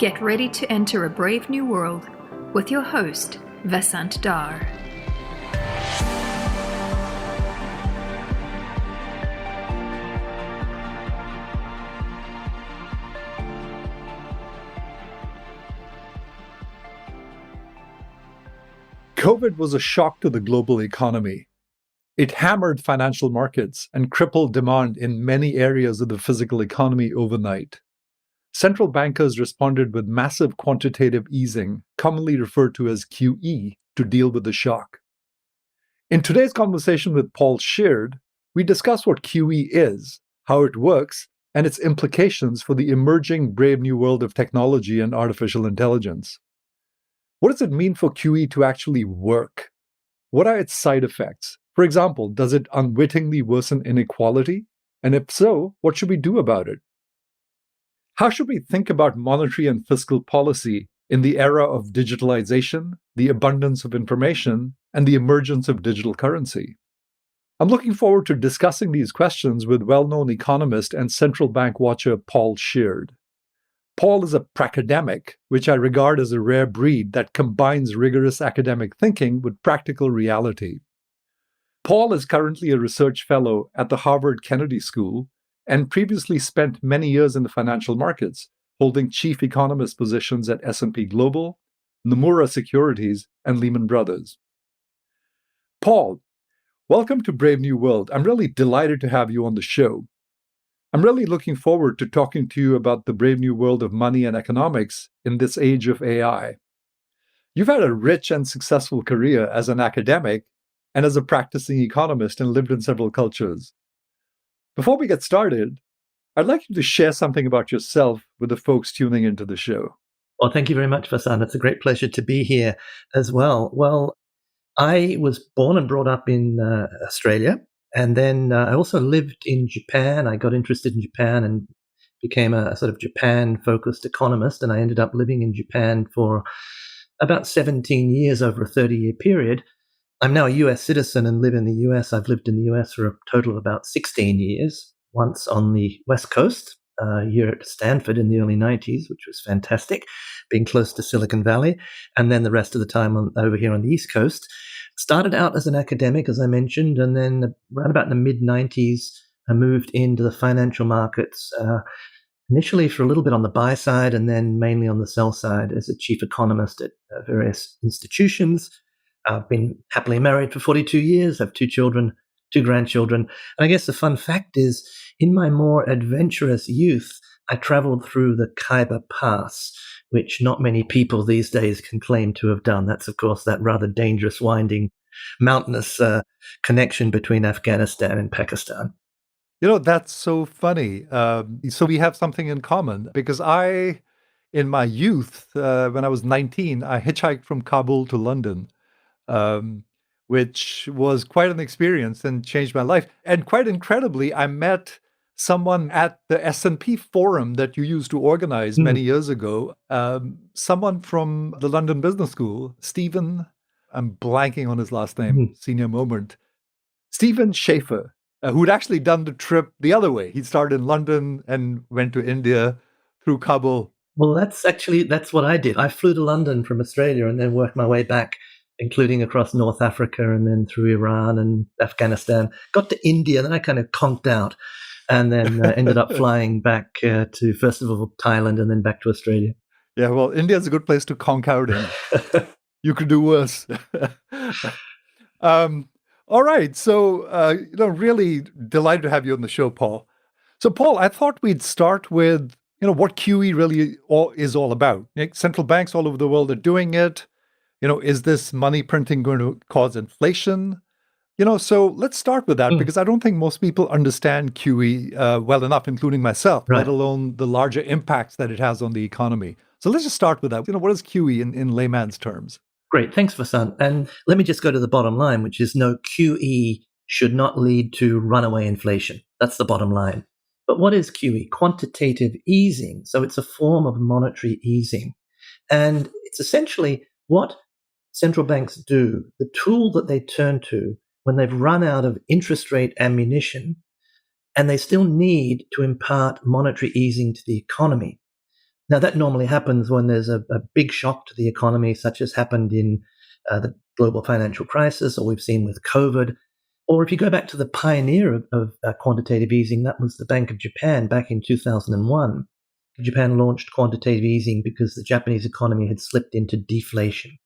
Get ready to enter a brave new world with your host, Vasant Dhar. COVID was a shock to the global economy. It hammered financial markets and crippled demand in many areas of the physical economy overnight. Central bankers responded with massive quantitative easing, commonly referred to as QE, to deal with the shock. In today's conversation with Paul Sheard, we discuss what QE is, how it works, and its implications for the emerging brave new world of technology and artificial intelligence. What does it mean for QE to actually work? What are its side effects? For example, does it unwittingly worsen inequality? And if so, what should we do about it? How should we think about monetary and fiscal policy in the era of digitalization, the abundance of information, and the emergence of digital currency? I'm looking forward to discussing these questions with well-known economist and central bank watcher Paul Sheard. Paul is a pracademic, which I regard as a rare breed that combines rigorous academic thinking with practical reality. Paul is currently a research fellow at the Harvard Kennedy School and previously spent many years in the financial markets, holding chief economist positions at S&P Global, Nomura Securities, and Lehman Brothers. Paul, welcome to Brave New World. I'm really delighted to have you on the show. I'm really looking forward to talking to you about the brave new world of money and economics in this age of AI. You've had a rich and successful career as an academic and as a practicing economist and lived in several cultures. Before we get started, I'd like you to share something about yourself with the folks tuning into the show. Well, thank you very much, Vasant. It's a great pleasure to be here as well. Well, I was born and brought up in Australia. And then I also lived in Japan. I got interested in Japan and became a sort of Japan-focused economist. And I ended up living in Japan for about 17 years over a 30-year period. I'm now a US citizen and live in the US. I've lived in the US for a total of about 16 years, once on the West Coast, a year at Stanford in the early 90s, which was fantastic, being close to Silicon Valley, and then the rest of the time over here on the East Coast. Started out as an academic, as I mentioned, and then around about in the mid-90s, I moved into the financial markets, initially for a little bit on the buy side and then mainly on the sell side as a chief economist at various institutions. I've been happily married for 42 years, have 2 children, 2 grandchildren. And I guess the fun fact is, in my more adventurous youth, I traveled through the Khyber Pass, which not many people these days can claim to have done. That's, of course, that rather dangerous, winding, mountainous connection between Afghanistan and Pakistan. You know, that's so funny. So we have something in common because in my youth, when I was 19, I hitchhiked from Kabul to London, which was quite an experience and changed my life. And quite incredibly, I met someone at the S&P forum that you used to organize many years ago, someone from the London Business School, Stephen, I'm blanking on his last name, senior moment, Stephen Schaefer, who had actually done the trip the other way. He started in London and went to India through Kabul. Well, that's what I did. I flew to London from Australia and then worked my way back, including across North Africa and then through Iran and Afghanistan. Got to India, then I kind of conked out. And then ended up flying back to, first of all, Thailand and then back to Australia. Yeah, well, India is a good place to conk out in. You could do worse. All right. So, really delighted to have you on the show, Paul. So, Paul, I thought we'd start with, what QE really is all about. Central banks all over the world are doing it. Is this money printing going to cause inflation? So let's start with that because I don't think most people understand QE well enough, including myself, let alone the larger impacts that it has on the economy. So let's just start with that. What is QE in layman's terms? Great. Thanks, Vasant. And let me just go to the bottom line, which is no, QE should not lead to runaway inflation. That's the bottom line. But what is QE? Quantitative easing. So it's a form of monetary easing. And it's essentially what central banks do, the tool that they turn to when they've run out of interest rate ammunition and they still need to impart monetary easing to the economy. Now, that normally happens when there's a big shock to the economy, such as happened in the global financial crisis, or we've seen with COVID. Or if you go back to the pioneer of quantitative easing, that was the Bank of Japan back in 2001. Japan launched quantitative easing because the Japanese economy had slipped into deflation.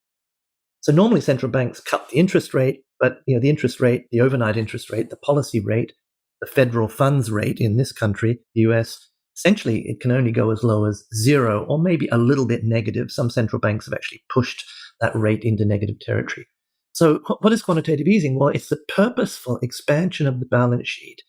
So normally central banks cut the interest rate, but the interest rate, the overnight interest rate, the policy rate, the federal funds rate in this country, the US, essentially it can only go as low as 0 or maybe a little bit negative. Some central banks have actually pushed that rate into negative territory. So what is quantitative easing? Well, it's the purposeful expansion of the balance sheet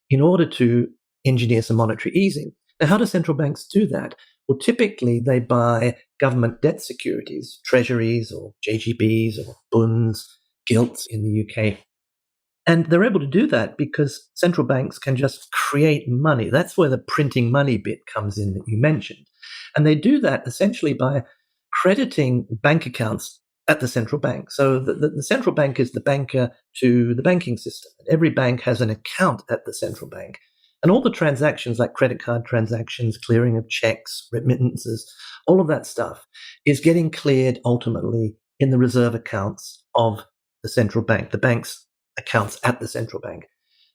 in order to engineer some monetary easing. Now, how do central banks do that? Well, typically they buy government debt securities, treasuries or JGBs or bunds, gilts in the UK. And they're able to do that because central banks can just create money. That's where the printing money bit comes in that you mentioned. And they do that essentially by crediting bank accounts at the central bank. So the central bank is the banker to the banking system. Every bank has an account at the central bank. And all the transactions like credit card transactions, clearing of checks, remittances, all of that stuff is getting cleared ultimately in the reserve accounts of the central bank, the bank's accounts at the central bank.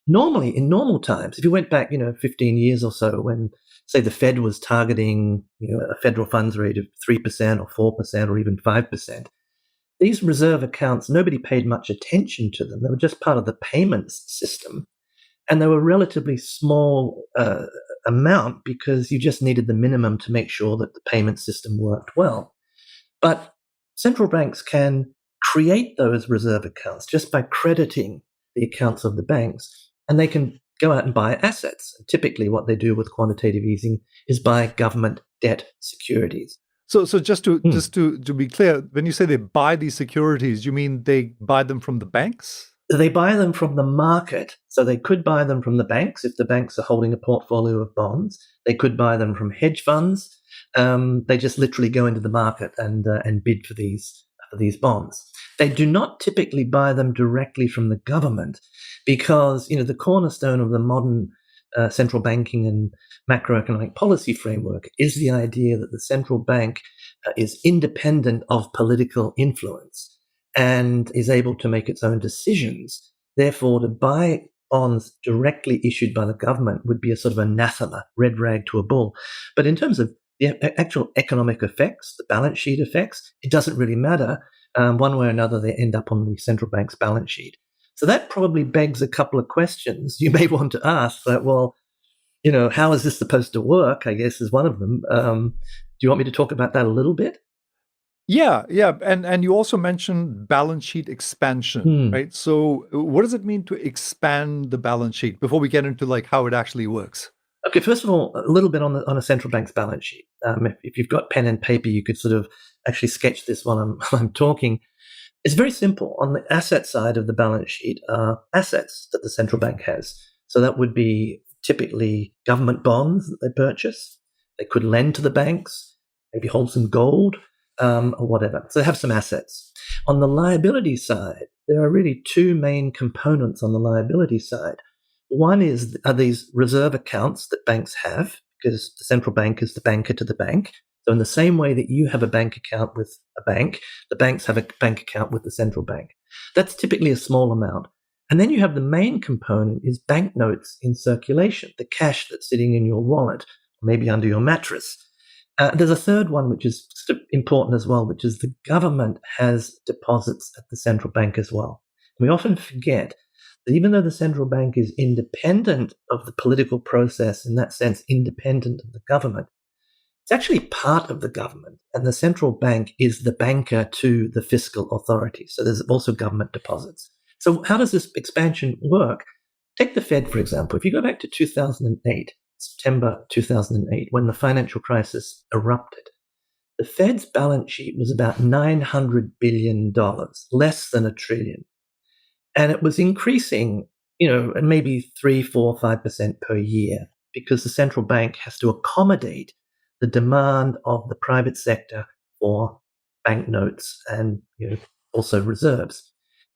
Normally, in normal times, if you went back, 15 years or so when, say, the Fed was targeting, a federal funds rate of 3% or 4% or even 5%, these reserve accounts, nobody paid much attention to them. They were just part of the payments system. And they were relatively small amount because you just needed the minimum to make sure that the payment system worked well. But central banks can create those reserve accounts just by crediting the accounts of the banks, and they can go out and buy assets. Typically what they do with quantitative easing is buy government debt securities. So just to be clear, when you say they buy these securities, you mean they buy them from the banks? They buy them from the market. So they could buy them from the banks if the banks are holding a portfolio of bonds. They could buy them from hedge funds. They just literally go into the market and bid for these bonds. They do not typically buy them directly from the government because, the cornerstone of the modern central banking and macroeconomic policy framework is the idea that the central bank is independent of political influence and is able to make its own decisions. Therefore, to buy bonds directly issued by the government would be a sort of anathema, red rag to a bull. But in terms of the actual economic effects, the balance sheet effects, it doesn't really matter. One way or another, they end up on the central bank's balance sheet. So that probably begs a couple of questions you may want to ask. That, well, how is this supposed to work, I guess, is one of them. Do you want me to talk about that a little bit? Yeah. And you also mentioned balance sheet expansion, right? So what does it mean to expand the balance sheet before we get into how it actually works? Okay, first of all, a little bit on a central bank's balance sheet. If you've got pen and paper, you could sort of actually sketch this while I'm talking. It's very simple. On the asset side of the balance sheet are assets that the central bank has. So that would be typically government bonds that they purchase. They could lend to the banks, maybe hold some gold, or whatever. So they have some assets. On the liability side, there are really two main components on the liability side. One are these reserve accounts that banks have, because the central bank is the banker to the bank. So in the same way that you have a bank account with a bank, the banks have a bank account with the central bank. That's typically a small amount. And then you have the main component is banknotes in circulation, the cash that's sitting in your wallet, or maybe under your mattress. There's a third one which is important as well, which is the government has deposits at the central bank as well. And we often forget that even though the central bank is independent of the political process, in that sense, independent of the government, it's actually part of the government. And the central bank is the banker to the fiscal authority. So there's also government deposits. So how does this expansion work? Take the Fed, for example. If you go back to 2008, September 2008, when the financial crisis erupted, the Fed's balance sheet was about $900 billion, less than $1 trillion. And it was increasing, maybe 3, 4, 5% per year because the central bank has to accommodate the demand of the private sector for banknotes and also reserves.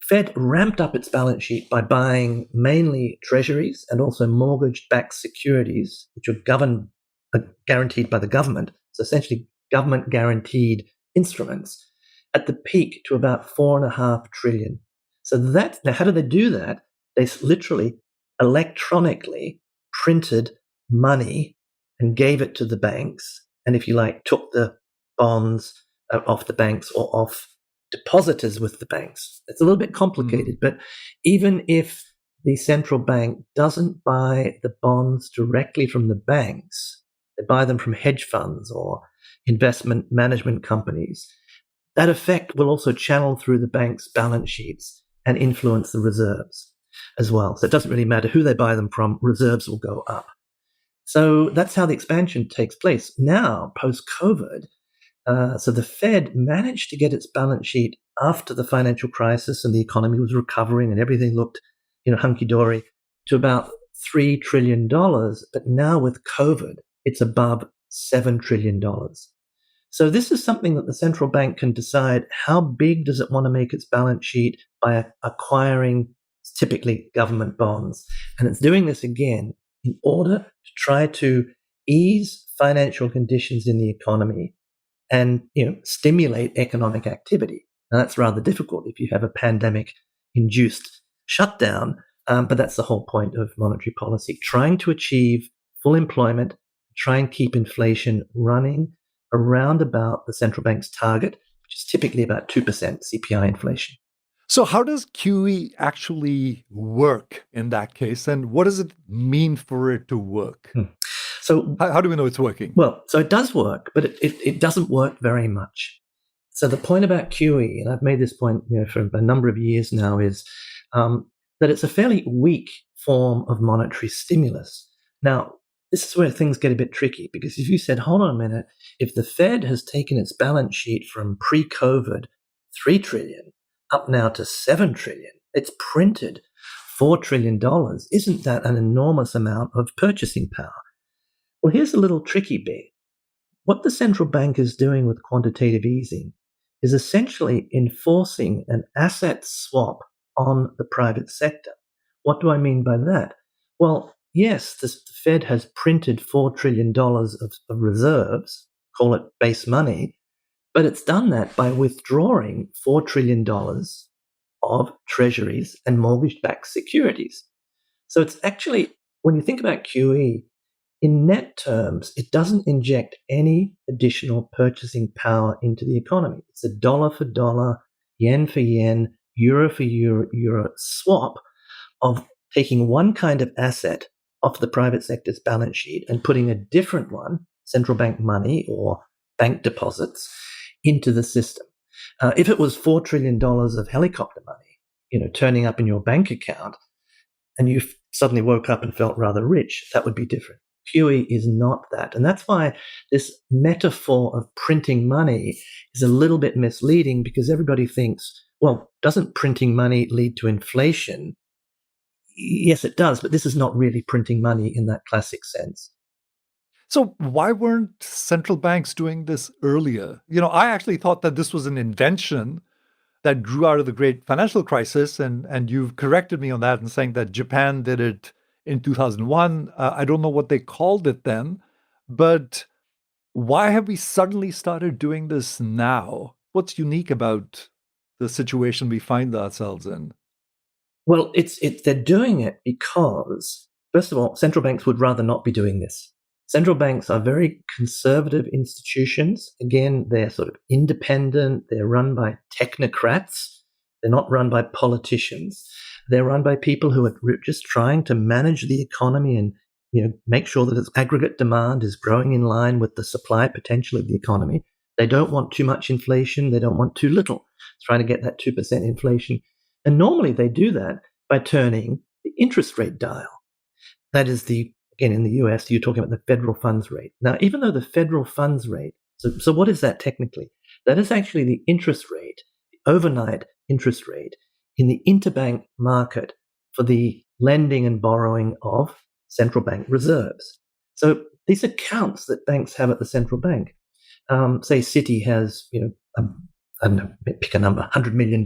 Fed ramped up its balance sheet by buying mainly treasuries and also mortgage-backed securities, which are guaranteed by the government, so essentially government guaranteed instruments, at the peak to about 4.5 trillion. So now how do they do that? They literally electronically printed money and gave it to the banks. And if you like, took the bonds off the banks or off depositors with the banks. It's a little bit complicated, but even if the central bank doesn't buy the bonds directly from the banks, they buy them from hedge funds or investment management companies, that effect will also channel through the bank's balance sheets and influence the reserves as well. So it doesn't really matter who they buy them from, reserves will go up. So that's how the expansion takes place. Now, post-COVID, so the Fed managed to get its balance sheet after the financial crisis and the economy was recovering and everything looked, hunky-dory, to about $3 trillion. But now with COVID, it's above $7 trillion. So this is something that the central bank can decide how big does it want to make its balance sheet by acquiring typically government bonds. And it's doing this again in order to try to ease financial conditions in the economy and stimulate economic activity. Now that's rather difficult if you have a pandemic-induced shutdown, but that's the whole point of monetary policy, trying to achieve full employment, try and keep inflation running around about the central bank's target, which is typically about 2% CPI inflation. So how does QE actually work in that case? And what does it mean for it to work? So how do we know it's working? Well, so it does work, but it doesn't work very much. So the point about QE, and I've made this point for a number of years now, is that it's a fairly weak form of monetary stimulus. Now, this is where things get a bit tricky, because if you said, hold on a minute, if the Fed has taken its balance sheet from pre-COVID $3 trillion up now to $7 trillion, it's printed $4 trillion, isn't that an enormous amount of purchasing power? Well, here's a little tricky bit. What the central bank is doing with quantitative easing is essentially enforcing an asset swap on the private sector. What do I mean by that? Well, yes, the Fed has printed $4 trillion of reserves, call it base money, but it's done that by withdrawing $4 trillion of treasuries and mortgage-backed securities. So it's actually, when you think about QE, in net terms, it doesn't inject any additional purchasing power into the economy. It's a dollar for dollar, yen for yen, euro for euro swap of taking one kind of asset off the private sector's balance sheet and putting a different one, central bank money or bank deposits, into the system. If it was $4 trillion of helicopter money, turning up in your bank account, and you suddenly woke up and felt rather rich, that would be different. QE is not that. And that's why this metaphor of printing money is a little bit misleading, because everybody thinks, well, doesn't printing money lead to inflation? Yes, it does, but this is not really printing money in that classic sense. So why weren't central banks doing this earlier? I actually thought that this was an invention that grew out of the great financial crisis, and you've corrected me on that and saying that Japan did it in 2001. I don't know what they called it then, but why have we suddenly started doing this now? What's unique about the situation we find ourselves in? Well, they're doing it because, first of all, central banks would rather not be doing this. Central banks are very conservative institutions. Again, they're sort of independent. They're run by technocrats. They're not run by politicians. They're run by people who are just trying to manage the economy and make sure that its aggregate demand is growing in line with the supply potential of the economy. They don't want too much inflation. They don't want too little. It's trying to get that 2% inflation. And normally they do that by turning the interest rate dial. That is again, in the US, you're talking about the federal funds rate. Now, even though the federal funds rate, so what is that technically? That is actually the interest rate, the overnight interest rate in the interbank market for the lending and borrowing of central bank reserves. So these accounts that banks have at the central bank, say Citi has, I don't know, pick a number, $100 million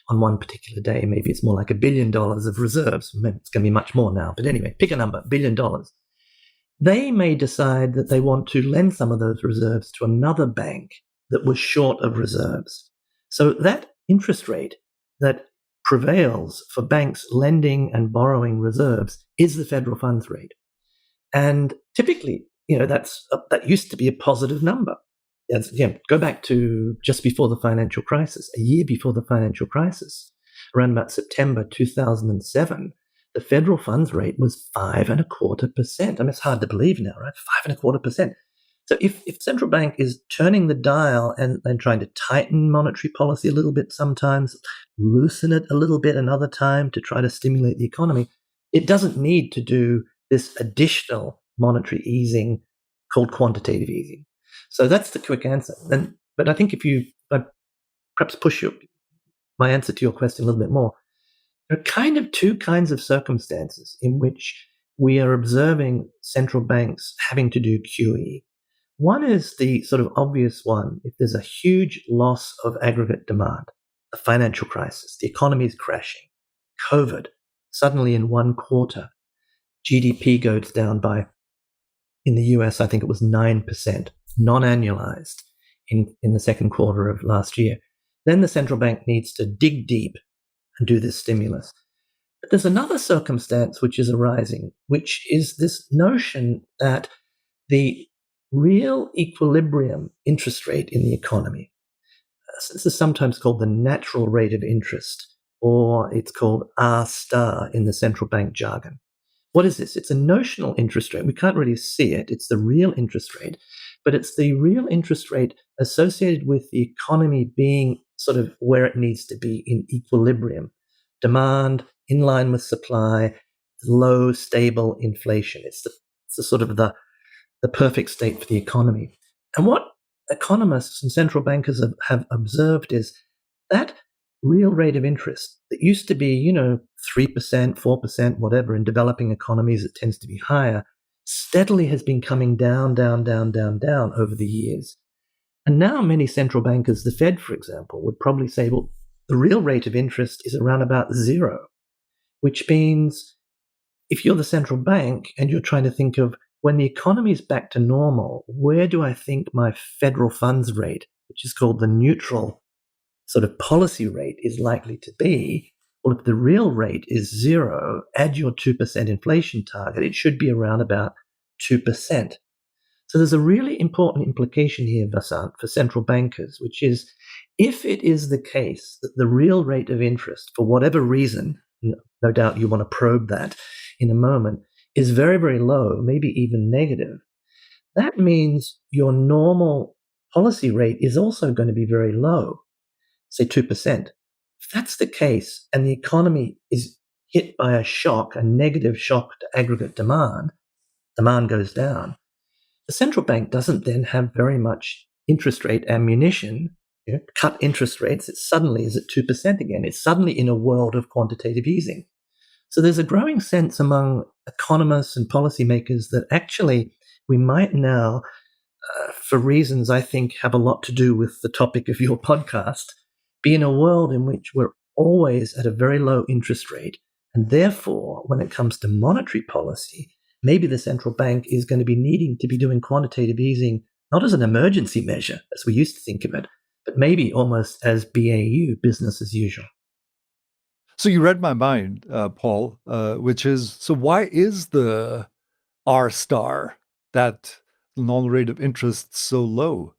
on one particular day. Maybe it's more like $1 billion of reserves. Maybe it's going to be much more now. But anyway, pick a number, $1 billion. they may decide that they want to lend some of those reserves to another bank that was short of reserves. So that interest rate that prevails for banks lending and borrowing reserves is the federal funds rate. And typically, that used to be a positive number. Go back to just before the financial crisis, a year before the financial crisis, around about September 2007, the federal funds rate was 5.25%. I mean, it's hard to believe now, right? 5.25%. So if central bank is turning the dial and trying to tighten monetary policy a little bit sometimes, loosen it a little bit another time to try to stimulate the economy, it doesn't need to do this additional monetary easing called quantitative easing. So that's the quick answer. But I think if I perhaps push my answer to your question a little bit more, there are kind of two kinds of circumstances in which we are observing central banks having to do QE. One is the sort of obvious one. If there's a huge loss of aggregate demand, a financial crisis, the economy is crashing, COVID, suddenly in one quarter, GDP goes down by, in the US, I think it was 9%, non-annualized in the second quarter of last year. Then the central bank needs to dig deep and do this stimulus. But there's another circumstance which is arising, which is this notion that the real equilibrium interest rate in the economy, this is sometimes called the natural rate of interest, or it's called R star in the central bank jargon. What is this? It's a notional interest rate. We can't really see it. It's the real interest rate, but it's the real interest rate associated with the economy being sort of where it needs to be in equilibrium. Demand in line with supply, low, stable inflation. It's the sort of the perfect state for the economy. And what economists and central bankers have observed is that real rate of interest that used to be, 3%, 4%, whatever, in developing economies, it tends to be higher, steadily has been coming down over the years. And now many central bankers, the Fed, for example, would probably say, well, the real rate of interest is around about zero, which means if you're the central bank and you're trying to think of when the economy is back to normal, where do I think my federal funds rate, which is called the neutral sort of policy rate, is likely to be? Well, if the real rate is zero, add your 2% inflation target, it should be around about 2%. So there's a really important implication here, Vasant, for central bankers, which is if it is the case that the real rate of interest, for whatever reason, no doubt you want to probe that in a moment, is very, very low, maybe even negative, that means your normal policy rate is also going to be very low, say 2%. If that's the case and the economy is hit by a shock, a negative shock to aggregate demand goes down, the central bank doesn't then have very much interest rate ammunition, cut interest rates, it suddenly is at 2% again. It's suddenly in a world of quantitative easing. So there's a growing sense among economists and policymakers that actually we might now, for reasons I think have a lot to do with the topic of your podcast, be in a world in which we're always at a very low interest rate. And therefore, when it comes to monetary policy, maybe the central bank is going to be needing to be doing quantitative easing, not as an emergency measure, as we used to think of it, but maybe almost as BAU, business as usual. So you read my mind, Paul, which is, so why is the R star, that normal rate of interest, so low?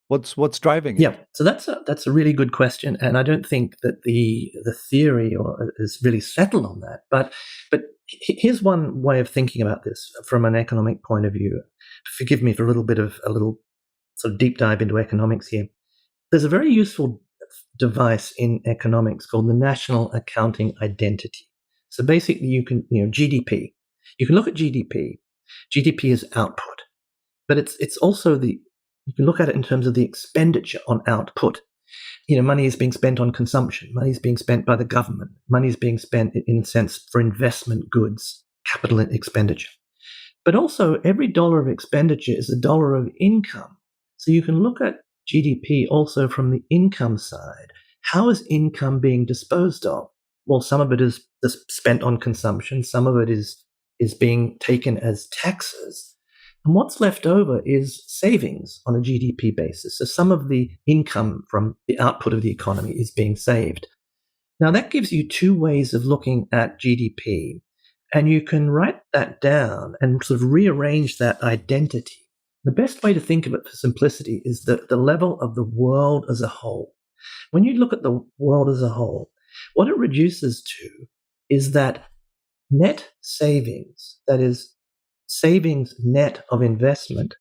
What's driving it? Yeah, so that's a really good question, and I don't think that the theory is really settled on that. But here's one way of thinking about this from an economic point of view. Forgive me for a little sort of deep dive into economics here. There's a very useful device in economics called the National Accounting Identity. So basically, you can GDP. You can look at GDP. GDP is output, but it's also you can look at it in terms of the expenditure on output. Money is being spent on consumption. Money is being spent by the government. Money is being spent, in a sense, for investment goods, capital expenditure. But also, every dollar of expenditure is a dollar of income. So you can look at GDP also from the income side. How is income being disposed of? Well, some of it is spent on consumption. Some of it is being taken as taxes. And what's left over is savings on a GDP basis. So some of the income from the output of the economy is being saved. Now, that gives you two ways of looking at GDP. And you can write that down and sort of rearrange that identity. The best way to think of it for simplicity is the level of the world as a whole. When you look at the world as a whole, what it reduces to is that net savings, that is, savings net of investment,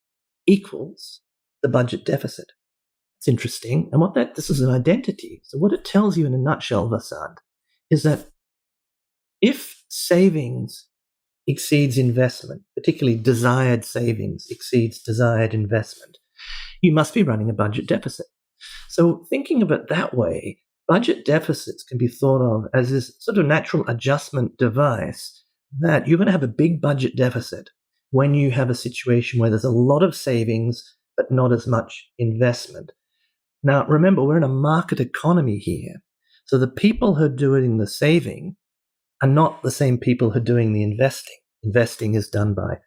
equals the budget deficit. It's interesting. And this is an identity. So what it tells you in a nutshell, Vasant, is that if savings exceeds investment, particularly desired savings exceeds desired investment, you must be running a budget deficit. So thinking of it that way, budget deficits can be thought of as this sort of natural adjustment device that you're going to have a big budget deficit when you have a situation where there's a lot of savings but not as much investment. Now, remember, we're in a market economy here. So the people who are doing the saving are not the same people who are doing the investing. Investing is done by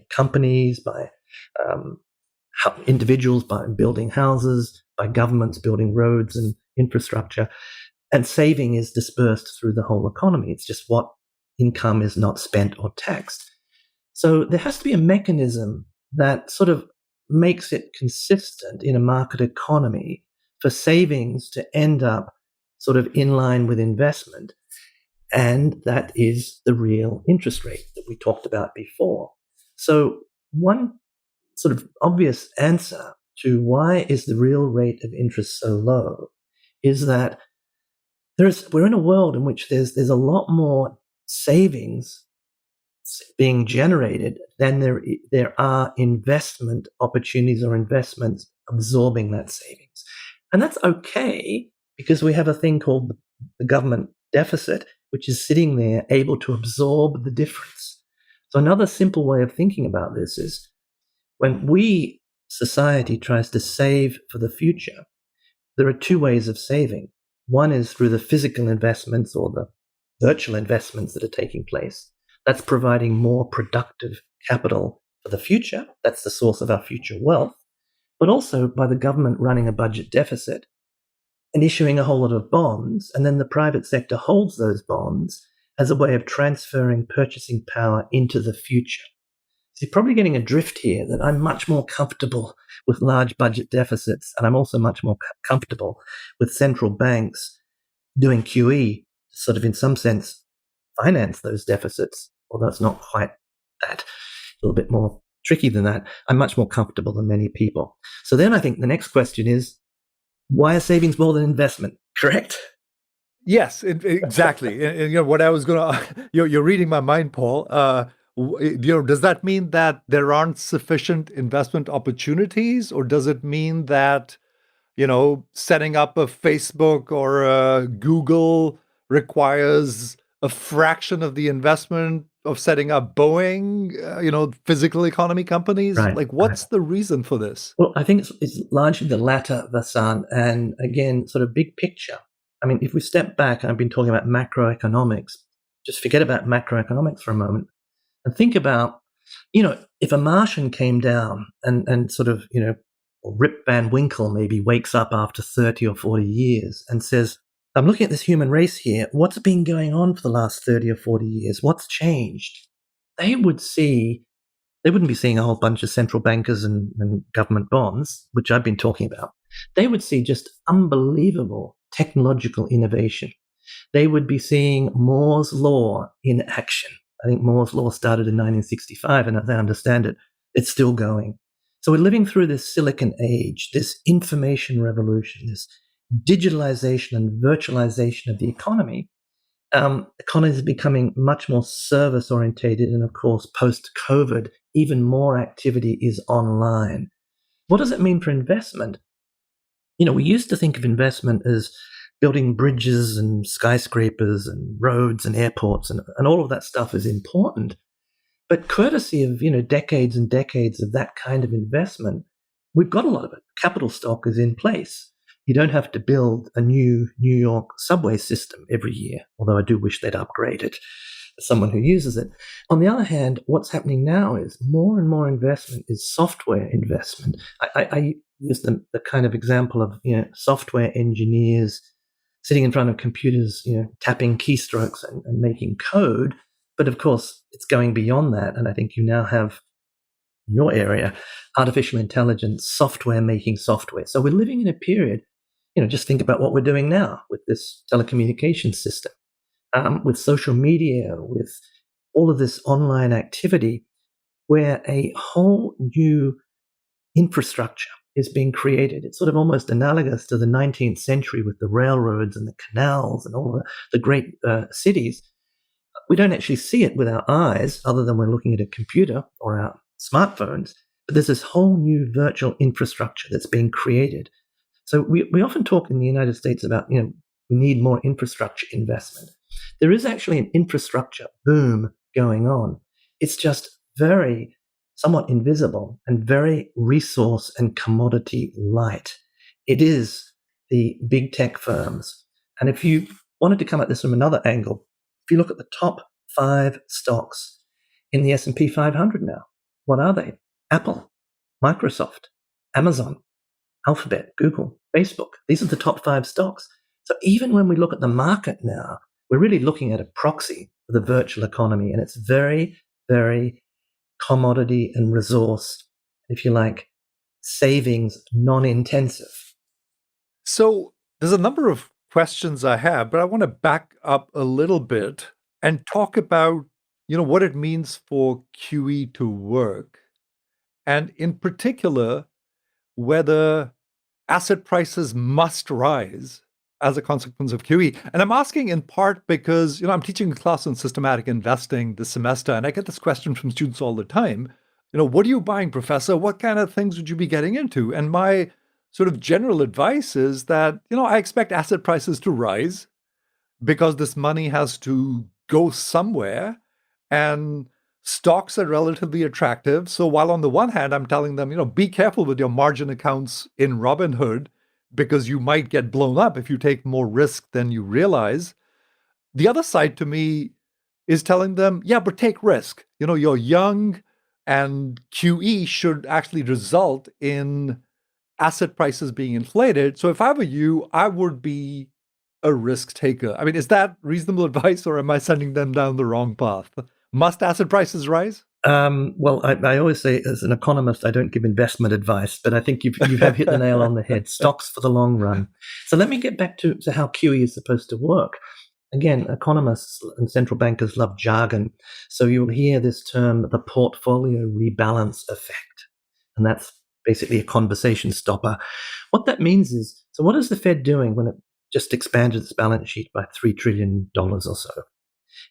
companies, by individuals, by building houses, by governments building roads and infrastructure. And saving is dispersed through the whole economy. It's just what income is not spent or taxed. So there has to be a mechanism that sort of makes it consistent in a market economy for savings to end up sort of in line with investment. And that is the real interest rate that we talked about before. So one sort of obvious answer to why is the real rate of interest so low is that we're in a world in which there's a lot more savings being generated than there are investment opportunities or investments absorbing that savings. And that's okay because we have a thing called the government deficit, which is sitting there able to absorb the difference. So another simple way of thinking about this is when society tries to save for the future, there are two ways of saving. One is through the physical investments or the virtual investments that are taking place. That's providing more productive capital for the future. That's the source of our future wealth. But also by the government running a budget deficit and issuing a whole lot of bonds, and then the private sector holds those bonds as a way of transferring purchasing power into the future. So you're probably getting a drift here that I'm much more comfortable with large budget deficits, and I'm also much more comfortable with central banks doing QE, sort of in some sense finance those deficits, although it's not quite that, a little bit more tricky than that. I'm much more comfortable than many people. So then I think the next question is, why are savings more than investment? Correct? Yes, exactly. And what I was going to, you're reading my mind, Paul. Does that mean that there aren't sufficient investment opportunities, or does it mean that, setting up a Facebook or a Google requires a fraction of the investment of setting up Boeing, physical economy companies? Right, like, what's the reason for this? Well, I think it's largely the latter, Vasant, and again, sort of big picture. I mean, if we step back, I've been talking about macroeconomics, just forget about macroeconomics for a moment and think about, if a Martian came down and sort of, Rip Van Winkle maybe wakes up after 30 or 40 years and says, I'm looking at this human race here. What's been going on for the last 30 or 40 years? What's changed? They wouldn't be seeing a whole bunch of central bankers and government bonds, which I've been talking about. They would see just unbelievable technological innovation. They would be seeing Moore's Law in action. I think Moore's Law started in 1965, and as I understand it, it's still going. So we're living through this Silicon Age, this information revolution, this digitalization and virtualization of the economy. Economies are becoming much more service-orientated, and of course, post-COVID, even more activity is online. What does it mean for investment? We used to think of investment as building bridges and skyscrapers and roads and airports, and all of that stuff is important. But courtesy of, decades and decades of that kind of investment, we've got a lot of it. Capital stock is in place. You don't have to build a new New York subway system every year, although I do wish they'd upgrade it. as someone who uses it. On the other hand, what's happening now is more and more investment is software investment. I use the kind of example of software engineers sitting in front of computers, tapping keystrokes and making code. But of course, it's going beyond that. And I think you now have in your area, artificial intelligence, software making software. So we're living in a period, just think about what we're doing now with this telecommunications system, with social media, with all of this online activity, where a whole new infrastructure is being created. It's sort of almost analogous to the 19th century with the railroads and the canals and all the great cities. We don't actually see it with our eyes, other than we're looking at a computer or our smartphones. But there's this whole new virtual infrastructure that's being created. So we often talk in the United States about, we need more infrastructure investment. There is actually an infrastructure boom going on. It's just very somewhat invisible and very resource and commodity light. It is the big tech firms. And if you wanted to come at this from another angle, if you look at the top 5 stocks in the S&P 500 now, what are they? Apple, Microsoft, Amazon, Alphabet, Google, Facebook. These are the top 5 stocks. So even when we look at the market now, we're really looking at a proxy for the virtual economy. And it's very, very commodity and resource, if you like, savings non-intensive. So there's a number of questions I have, but I want to back up a little bit and talk about, what it means for QE to work. And in particular, whether asset prices must rise as a consequence of QE. And I'm asking in part because, I'm teaching a class on systematic investing this semester, and I get this question from students all the time. What are you buying, professor? What kind of things would you be getting into? And my sort of general advice is that, I expect asset prices to rise because this money has to go somewhere, and stocks are relatively attractive. So while on the one hand, I'm telling them, be careful with your margin accounts in Robinhood, because you might get blown up if you take more risk than you realize. The other side to me is telling them, yeah, but take risk. You're young, and QE should actually result in asset prices being inflated. So if I were you, I would be a risk taker. I mean, is that reasonable advice, or am I sending them down the wrong path? Must asset prices rise? Well, I always say, as an economist, I don't give investment advice, but I think you have hit the nail on the head. Stocks for the long run. So let me get back to how QE is supposed to work. Again, economists and central bankers love jargon. So you'll hear this term, the portfolio rebalance effect. And that's basically a conversation stopper. What that means is, so what is the Fed doing when it just expanded its balance sheet by $3 trillion or so?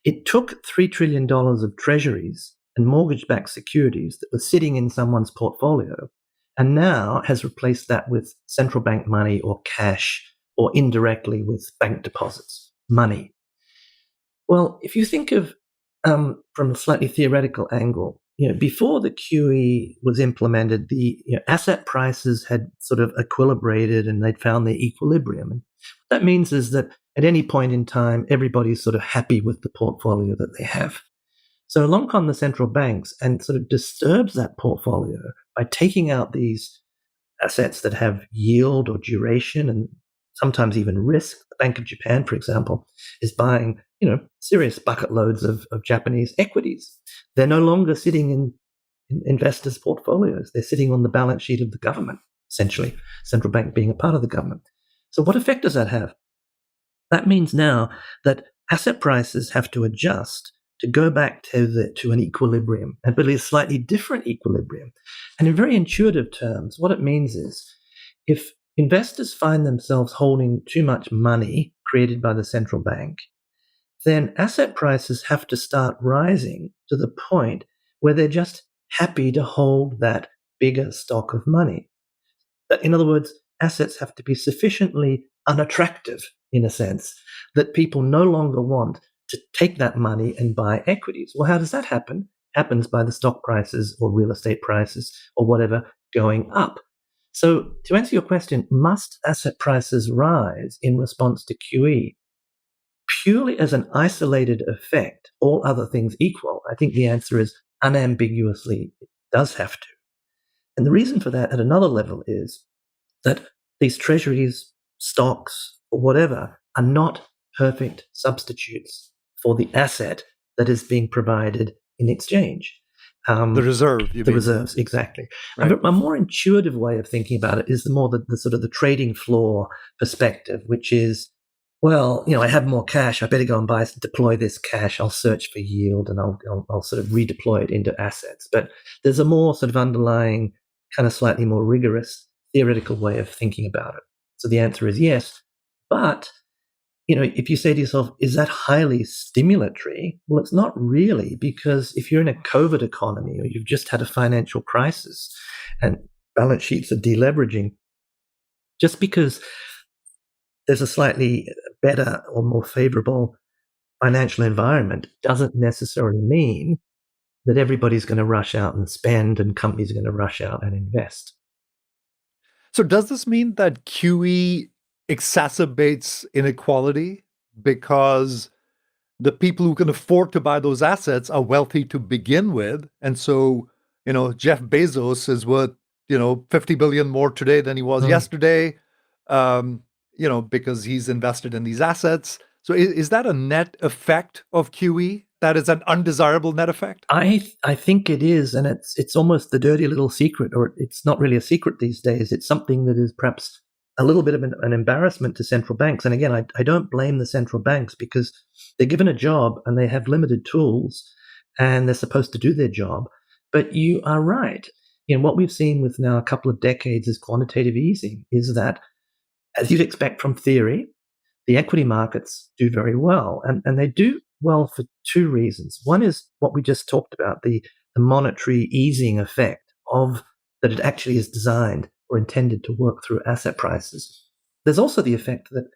It took $3 trillion of treasuries and mortgage-backed securities that were sitting in someone's portfolio, and now has replaced that with central bank money or cash, or indirectly with bank deposits, money. Well, if you think of from a slightly theoretical angle, before the QE was implemented, the asset prices had sort of equilibrated and they'd found their equilibrium. And what that means is that at any point in time, everybody's sort of happy with the portfolio that they have. So along come the central banks and sort of disturbs that portfolio by taking out these assets that have yield or duration and sometimes even risk. The Bank of Japan, for example, is buying, serious bucket loads of Japanese equities. They're no longer sitting in investors' portfolios. They're sitting on the balance sheet of the government, essentially, central bank being a part of the government. So what effect does that have? That means now that asset prices have to adjust to go back to an equilibrium, and really a slightly different equilibrium. And in very intuitive terms, what it means is if investors find themselves holding too much money created by the central bank, then asset prices have to start rising to the point where they're just happy to hold that bigger stock of money. In other words, assets have to be sufficiently unattractive, in a sense, that people no longer want to take that money and buy equities. Well, how does that happen? Happens by the stock prices or real estate prices or whatever going up. So to answer your question, must asset prices rise in response to QE? purely as an isolated effect, all other things equal, I think the answer is unambiguously it does have to. And the reason for that at another level is that these treasuries, stocks, or whatever are not perfect substitutes for the asset that is being provided in exchange. The reserve, you the mean? reserves, exactly. Right. A more intuitive way of thinking about it is the sort of the trading floor perspective, which is, well, I have more cash. I better go and deploy this cash. I'll search for yield and I'll sort of redeploy it into assets. But there's a more sort of underlying, kind of slightly more rigorous theoretical way of thinking about it. So the answer is yes. But if you say to yourself, is that highly stimulatory? Well, it's not really, because if you're in a COVID economy or you've just had a financial crisis and balance sheets are deleveraging, just because there's a slightly better or more favorable financial environment doesn't necessarily mean that everybody's going to rush out and spend and companies are going to rush out and invest. So does this mean that QE exacerbates inequality because the people who can afford to buy those assets are wealthy to begin with? And so, Jeff Bezos is worth, 50 billion more today than he was yesterday, because he's invested in these assets. So is that a net effect of QE? That is an undesirable net effect? I think it is, and it's almost the dirty little secret, or it's not really a secret these days. It's something that is perhaps a little bit of an embarrassment to central banks. And again, I don't blame the central banks, because they're given a job and they have limited tools and they're supposed to do their job. But you are right. What we've seen with now a couple of decades is quantitative easing, is that, as you'd expect from theory, the equity markets do very well. And they do well for two reasons. One is what we just talked about, the monetary easing effect of that it actually is designed or intended to work through asset prices. There's also the effect that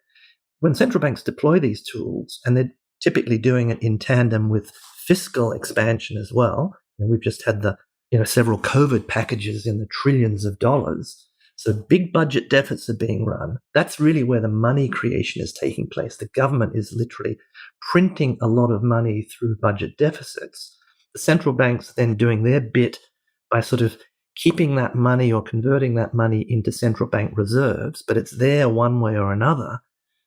when central banks deploy these tools, and they're typically doing it in tandem with fiscal expansion as well, and we've just had the several COVID packages in the trillions of dollars. So big budget deficits are being run. That's really where the money creation is taking place. The government is literally printing a lot of money through budget deficits. The central banks then doing their bit by sort of keeping that money or converting that money into central bank reserves, but it's there one way or another.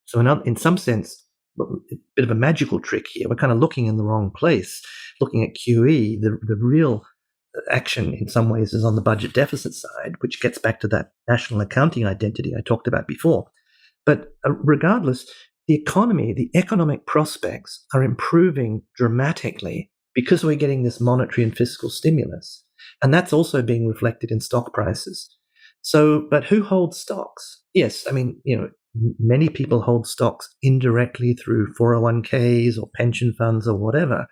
So in some sense, a bit of a magical trick here. We're kind of looking in the wrong place, looking at QE. The real action in some ways is on the budget deficit side, which gets back to that national accounting identity I talked about before. But regardless, the economy, the economic prospects are improving dramatically because we're getting this monetary and fiscal stimulus. And that's also being reflected in stock prices. So, but who holds stocks? Yes, I mean, many people hold stocks indirectly through 401ks or pension funds or whatever.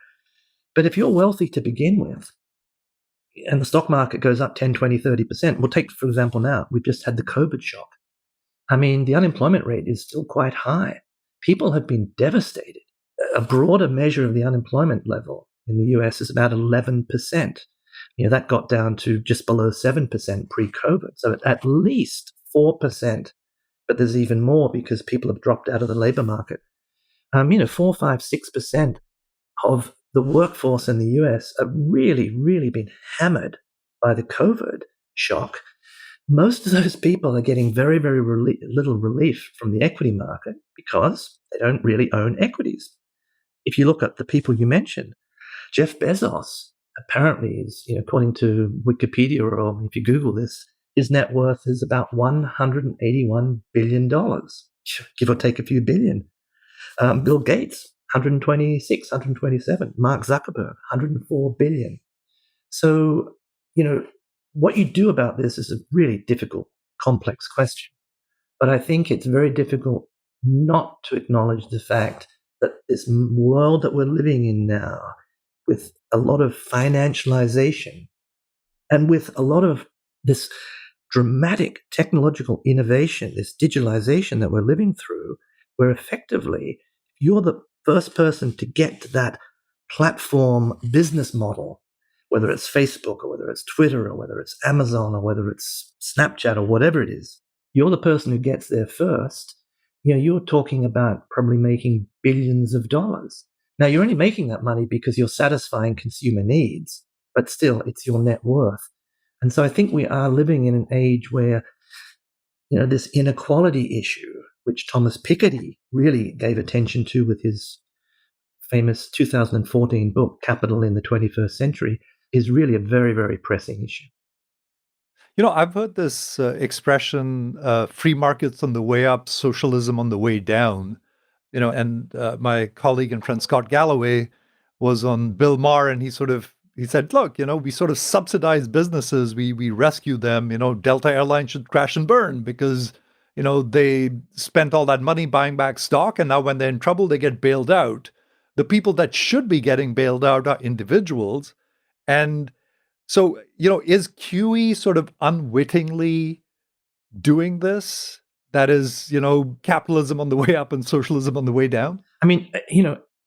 But if you're wealthy to begin with, and the stock market goes up 10, 20, 30%, we'll take, for example, now, we've just had the COVID shock. I mean, the unemployment rate is still quite high. People have been devastated. A broader measure of the unemployment level in the US is about 11%. That got down to just below 7% pre-COVID. So at least 4%, but there's even more because people have dropped out of the labor market. 4, 5, 6% of the workforce in the US have really, really been hammered by the COVID shock. Most of those people are getting very, very little relief from the equity market because they don't really own equities. If you look at the people you mentioned, Jeff Bezos apparently is, according to Wikipedia, or if you Google this, his net worth is about $181 billion, give or take a few billion. Bill Gates, 126, 127. Mark Zuckerberg, 104 billion. So, what you do about this is a really difficult, complex question. But I think it's very difficult not to acknowledge the fact that this world that we're living in now, with a lot of financialization and with a lot of this dramatic technological innovation, this digitalization that we're living through, where effectively you're the first person to get to that platform business model, whether it's Facebook or whether it's Twitter or whether it's Amazon or whether it's Snapchat or whatever it is. You're the person who gets there first. you're talking about probably making billions of dollars. Now, you're only making that money because you're satisfying consumer needs, but still, it's your net worth. And so I think we are living in an age where, this inequality issue, which Thomas Piketty really gave attention to with his famous 2014 book, Capital in the 21st Century, is really a very, very pressing issue. I've heard this expression, free markets on the way up, socialism on the way down. And my colleague and friend Scott Galloway was on Bill Maher, and he said, look, we sort of subsidize businesses, we rescue them. Delta Airlines should crash and burn because, they spent all that money buying back stock, and now when they're in trouble, they get bailed out. The people that should be getting bailed out are individuals. And so, is QE sort of unwittingly doing this? That is, capitalism on the way up and socialism on the way down? I mean,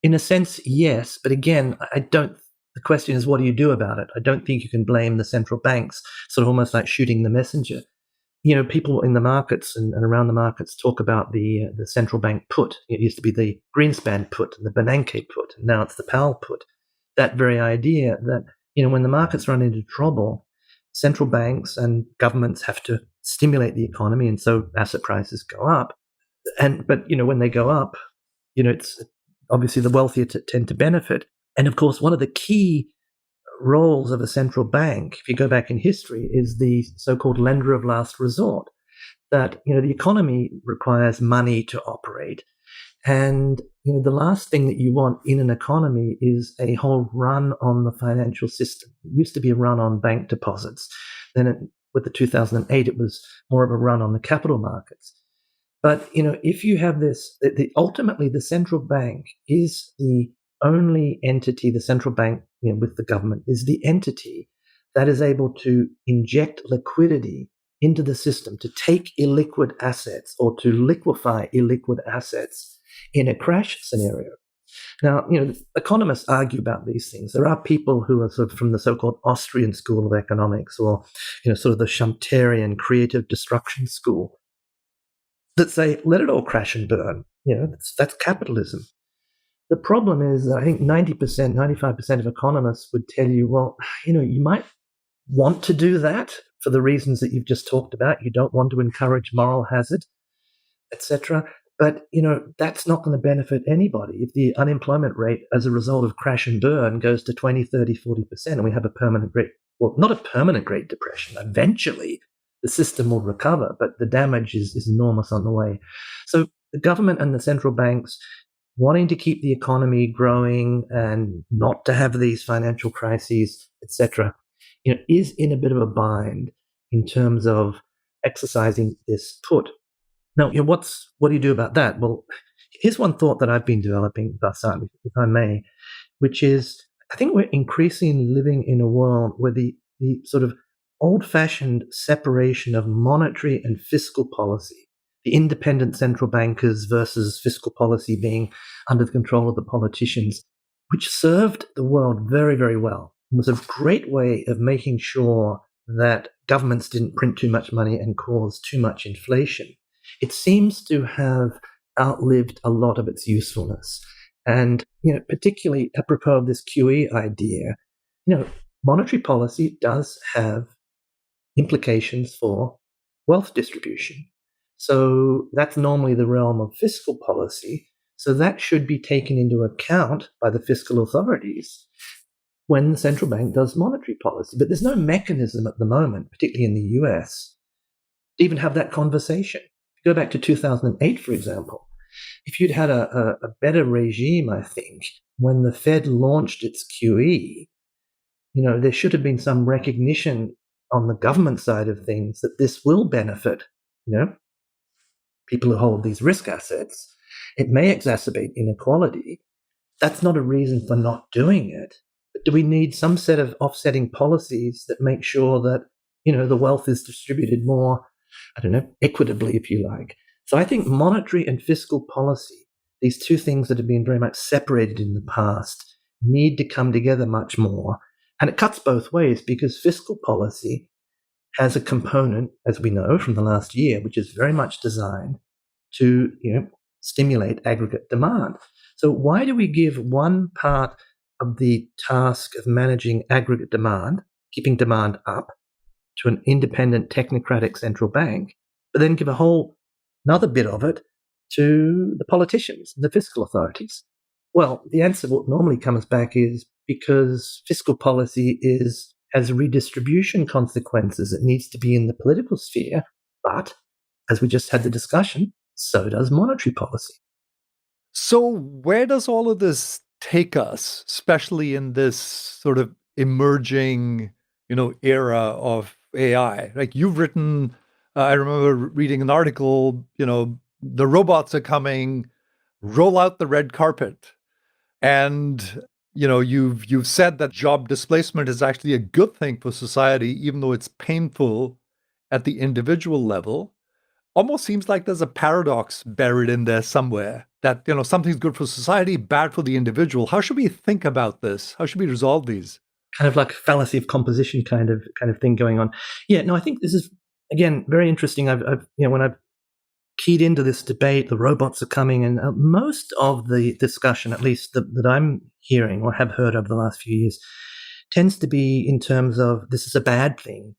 in a sense, yes. But again, the question is, what do you do about it? I don't think you can blame the central banks, sort of almost like shooting the messenger. People in the markets and around the markets talk about the central bank put. It used to be the Greenspan put and the Bernanke put, and now it's the Powell put. That very idea that, when the markets run into trouble, central banks and governments have to stimulate the economy, and so asset prices go up. But when they go up, it's obviously the wealthier tend to benefit. And of course, one of the key roles of a central bank, if you go back in history, is the so-called lender of last resort. That the economy requires money to operate, and the last thing that you want in an economy is a whole run on the financial system. It used to be a run on bank deposits. Then with the 2008, it was more of a run on the capital markets. But if you have this, ultimately the central bank is the only entity. The central bank, with the government, is the entity that is able to inject liquidity into the system, to take illiquid assets or to liquefy illiquid assets in a crash scenario. Now, economists argue about these things. There are people who are sort of from the so-called Austrian school of economics, or sort of the Schumpeterian creative destruction school, that say, let it all crash and burn. That's capitalism. The problem is that I think 90%, 95% of economists would tell you, well, you might want to do that for the reasons that you've just talked about. You don't want to encourage moral hazard, etc. But, that's not going to benefit anybody. If the unemployment rate as a result of crash and burn goes to 20, 30, 40%, and we have a permanent not a permanent Great Depression, eventually the system will recover, but the damage is enormous on the way. So the government and the central banks wanting to keep the economy growing and not to have these financial crises, etc., is in a bit of a bind in terms of exercising this put. Now, what do you do about that? Well, here's one thought that I've been developing, Vasant, if I may, which is I think we're increasingly living in a world where the sort of old-fashioned separation of monetary and fiscal policy, the independent central bankers versus fiscal policy being under the control of the politicians, which served the world very, very well, was a great way of making sure that governments didn't print too much money and cause too much inflation. It seems to have outlived a lot of its usefulness. And, particularly apropos of this QE idea, monetary policy does have implications for wealth distribution. So that's normally the realm of fiscal policy. So that should be taken into account by the fiscal authorities when the central bank does monetary policy. But there's no mechanism at the moment, particularly in the US, to even have that conversation. If you go back to 2008, for example, if you'd had a better regime, I think, when the Fed launched its QE, there should have been some recognition on the government side of things that this will benefit, people who hold these risk assets. It may exacerbate inequality. That's not a reason for not doing it. But do we need some set of offsetting policies that make sure that, the wealth is distributed more, equitably, if you like? So I think monetary and fiscal policy, these two things that have been very much separated in the past, need to come together much more. And it cuts both ways, because fiscal policy has a component, as we know from the last year, which is very much designed to stimulate aggregate demand. So why do we give one part of the task of managing aggregate demand, keeping demand up, to an independent technocratic central bank, but then give another bit of it to the politicians and the fiscal authorities? Well, the answer what normally comes back is because fiscal policy has redistribution consequences. It needs to be in the political sphere, but as we just had the discussion, so does monetary policy. So where does all of this take us, especially in this sort of emerging, era of AI? Like you've written, I remember reading an article, the robots are coming, roll out the red carpet. And, you've said that job displacement is actually a good thing for society, even though it's painful at the individual level. Almost seems like there's a paradox buried in there somewhere that, something's good for society, bad for the individual. How should we think about this? How should we resolve these? Kind of like fallacy of composition kind of thing going on. Yeah, no, I think this is, again, very interesting. When I've keyed into this debate, the robots are coming, and most of the discussion, at least that I'm hearing or have heard over the last few years, tends to be in terms of this is a bad thing,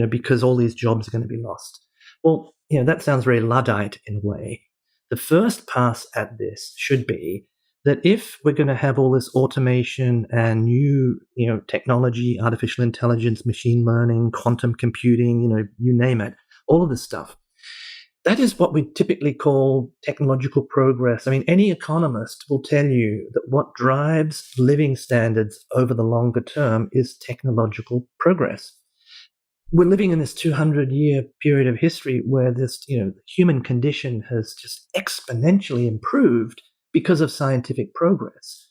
because all these jobs are going to be lost. Well, that sounds very Luddite in a way. The first pass at this should be that if we're going to have all this automation and new, technology, artificial intelligence, machine learning, quantum computing, you name it, all of this stuff, that is what we typically call technological progress. I mean, any economist will tell you that what drives living standards over the longer term is technological progress. We're living in this 200-year period of history where this, human condition has just exponentially improved because of scientific progress.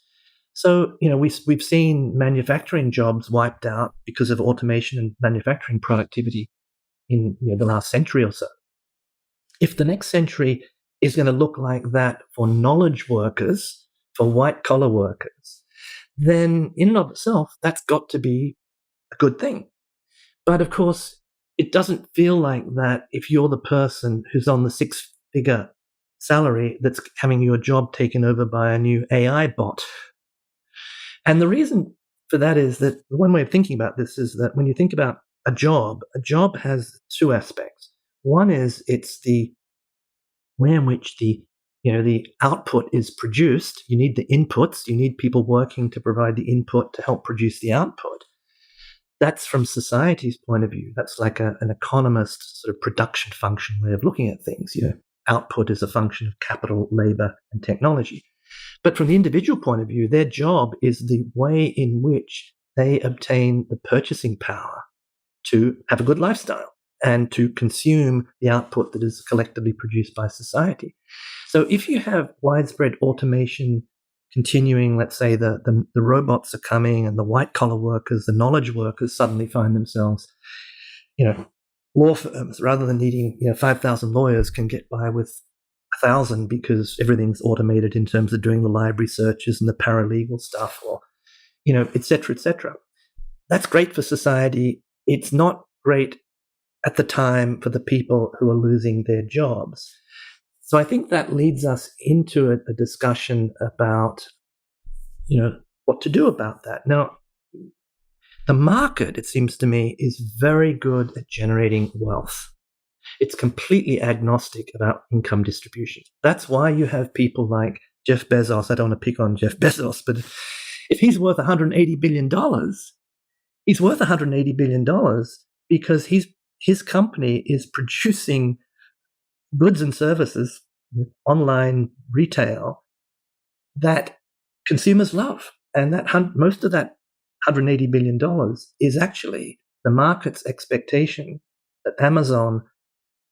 So, we've seen manufacturing jobs wiped out because of automation and manufacturing productivity in the last century or so. If the next century is going to look like that for knowledge workers, for white-collar workers, then in and of itself, that's got to be a good thing. But of course, it doesn't feel like that if you're the person who's on the six-figure salary that's having your job taken over by a new AI bot. And the reason for that is that one way of thinking about this is that when you think about a job has two aspects. One is it's the way in which the output is produced. You need the inputs. You need people working to provide the input to help produce the output. That's from society's point of view. That's like an economist sort of production function way of looking at things. Output is a function of capital, labor, and technology. But from the individual point of view, their job is the way in which they obtain the purchasing power to have a good lifestyle and to consume the output that is collectively produced by society. So if you have widespread automation continuing, let's say the robots are coming and the white-collar workers, the knowledge workers suddenly find themselves, law firms, rather than needing 5,000 lawyers, can get by with 1,000 because everything's automated in terms of doing the library searches and the paralegal stuff, or, et cetera, et cetera. That's great for society. It's not great at the time for the people who are losing their jobs. So I think that leads us into a discussion about, what to do about that. Now, the market, it seems to me, is very good at generating wealth. It's completely agnostic about income distribution. That's why you have people like Jeff Bezos. I don't want to pick on Jeff Bezos, but if he's worth $180 billion, he's worth $180 billion because his company is producing goods and services, online retail, that consumers love. And that most of that $180 billion is actually the market's expectation that Amazon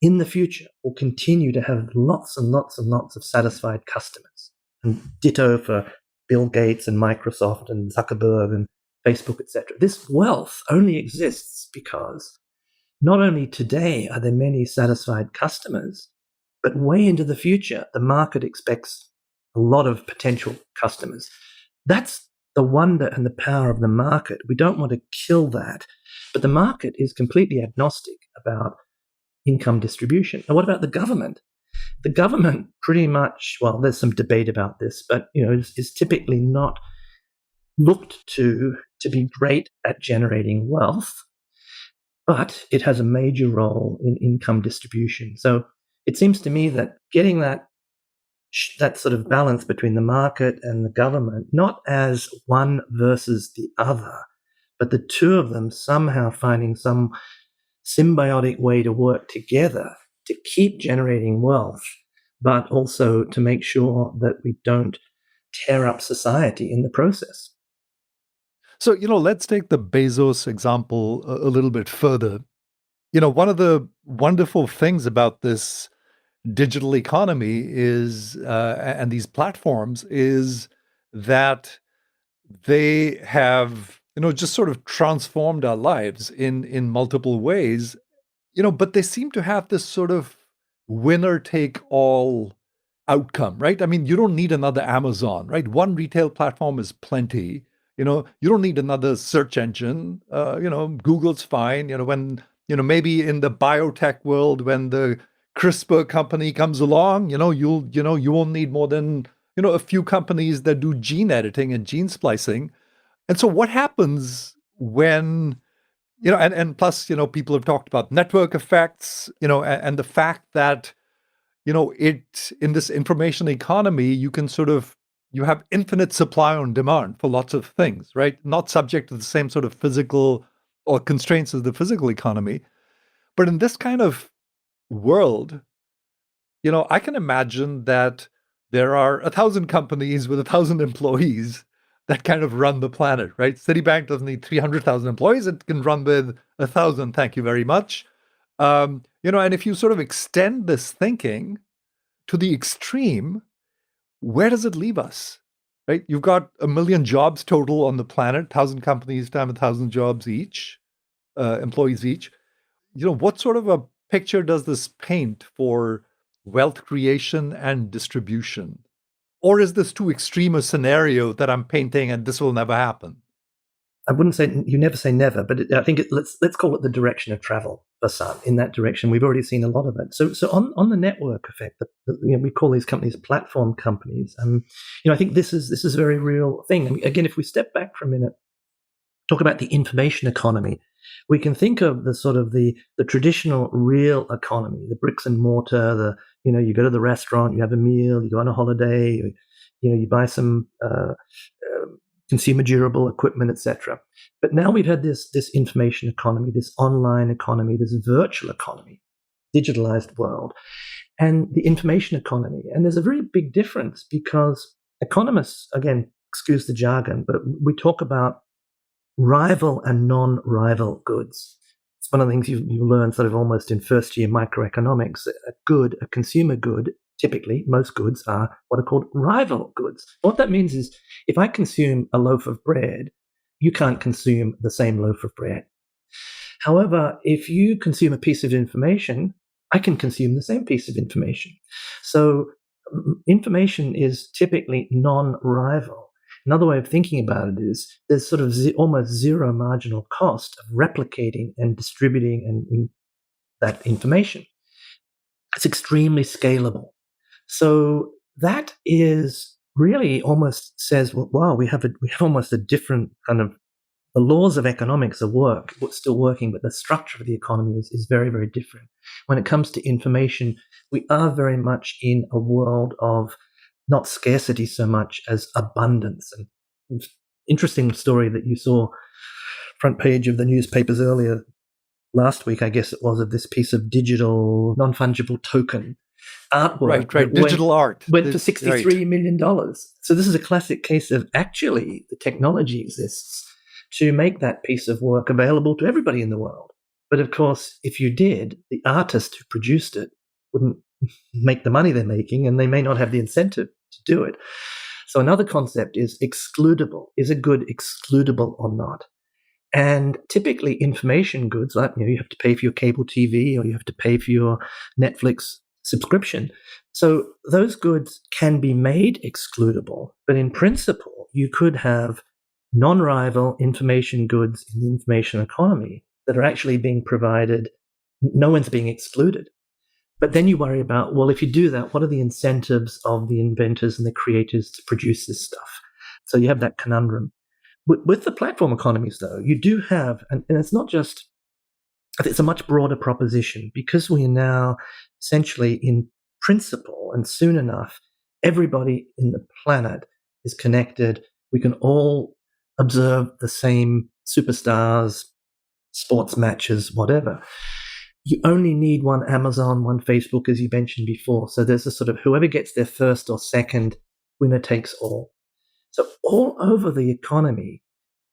in the future will continue to have lots and lots and lots of satisfied customers. And ditto for Bill Gates and Microsoft and Zuckerberg and Facebook, etc. This wealth only exists because not only today are there many satisfied customers, but way into the future, the market expects a lot of potential customers. That's the wonder and the power of the market. We don't want to kill that. But the market is completely agnostic about income distribution. Now, what about the government? The government pretty much, well, there's some debate about this, but is typically not looked to be great at generating wealth, but it has a major role in income distribution. So it seems to me that getting that sort of balance between the market and the government, not as one versus the other, but the two of them somehow finding some symbiotic way to work together to keep generating wealth, but also to make sure that we don't tear up society in the process. So, let's take the Bezos example a little bit further. One of the wonderful things about this digital economy is, and these platforms, is that they have, just sort of transformed our lives in multiple ways, but they seem to have this sort of winner take all outcome, right? I mean, you don't need another Amazon, right? One retail platform is plenty. You don't need another search engine. Google's fine. When, maybe in the biotech world, when the CRISPR company comes along, you won't need more than, a few companies that do gene editing and gene splicing. And so what happens when, and plus, people have talked about network effects, and the fact that, it in this information economy, you have infinite supply on demand for lots of things, right? Not subject to the same sort of physical or constraints as the physical economy. But in this kind of world, I can imagine that there are 1,000 companies with 1,000 employees that kind of run the planet, right? Citibank doesn't need 300,000 employees. It can run with 1,000. Thank you very much. And if you sort of extend this thinking to the extreme, where does it leave us, right? You've got 1 million jobs total on the planet, 1,000 companies to have 1,000 jobs each, employees each. What sort of a picture does this paint for wealth creation and distribution? Or is this too extreme a scenario that I'm painting and this will never happen? I wouldn't say you never say never, but I think let's call it the direction of travel, Vasant. In that direction, we've already seen a lot of it. So on the network effect, we call these companies platform companies. I think this is a very real thing. And again, if we step back for a minute, talk about the information economy, we can think of the sort of the traditional real economy, the bricks and mortar. You go to the restaurant, you have a meal, you go on a holiday, you buy some consumer durable equipment, etc. But now we've had this information economy, this online economy, this virtual economy, digitalized world, and the information economy. And there's a very big difference because economists, again, excuse the jargon, but we talk about rival and non-rival goods. It's one of the things you learn sort of almost in first year microeconomics. A consumer good, typically, most goods are what are called rival goods. What that means is if I consume a loaf of bread, you can't consume the same loaf of bread. However, if you consume a piece of information, I can consume the same piece of information. So information is typically non-rival. Another way of thinking about it is there's sort of almost zero marginal cost of replicating and distributing that information. It's extremely scalable. So that is really almost says, well, wow, we have almost a different kind of, the laws of economics are still working, but the structure of the economy is very, very different. When it comes to information, we are very much in a world of not scarcity so much as abundance. And interesting story that you saw front page of the newspapers earlier last week, I guess it was, of this piece of digital non-fungible token artwork. Right. Digital art. Went for $63 million. So this is a classic case of actually the technology exists to make that piece of work available to everybody in the world. But of course, if you did, the artist who produced it wouldn't make the money they're making, and they may not have the incentive to do it. So another concept is excludable. Is a good excludable or not? And typically information goods, like you have to pay for your cable TV or you have to pay for your Netflix subscription. So those goods can be made excludable, but in principle, you could have non-rival information goods in the information economy that are actually being provided. No one's being excluded. But then you worry about, well, if you do that, what are the incentives of the inventors and the creators to produce this stuff? So you have that conundrum. With the platform economies, though, you do have, and it's not just, it's a much broader proposition because we are now essentially in principle and soon enough, everybody in the planet is connected. We can all observe the same superstars, sports matches, whatever. You only need one Amazon, one Facebook, as you mentioned before. So there's a sort of whoever gets there first or second, winner takes all. So all over the economy,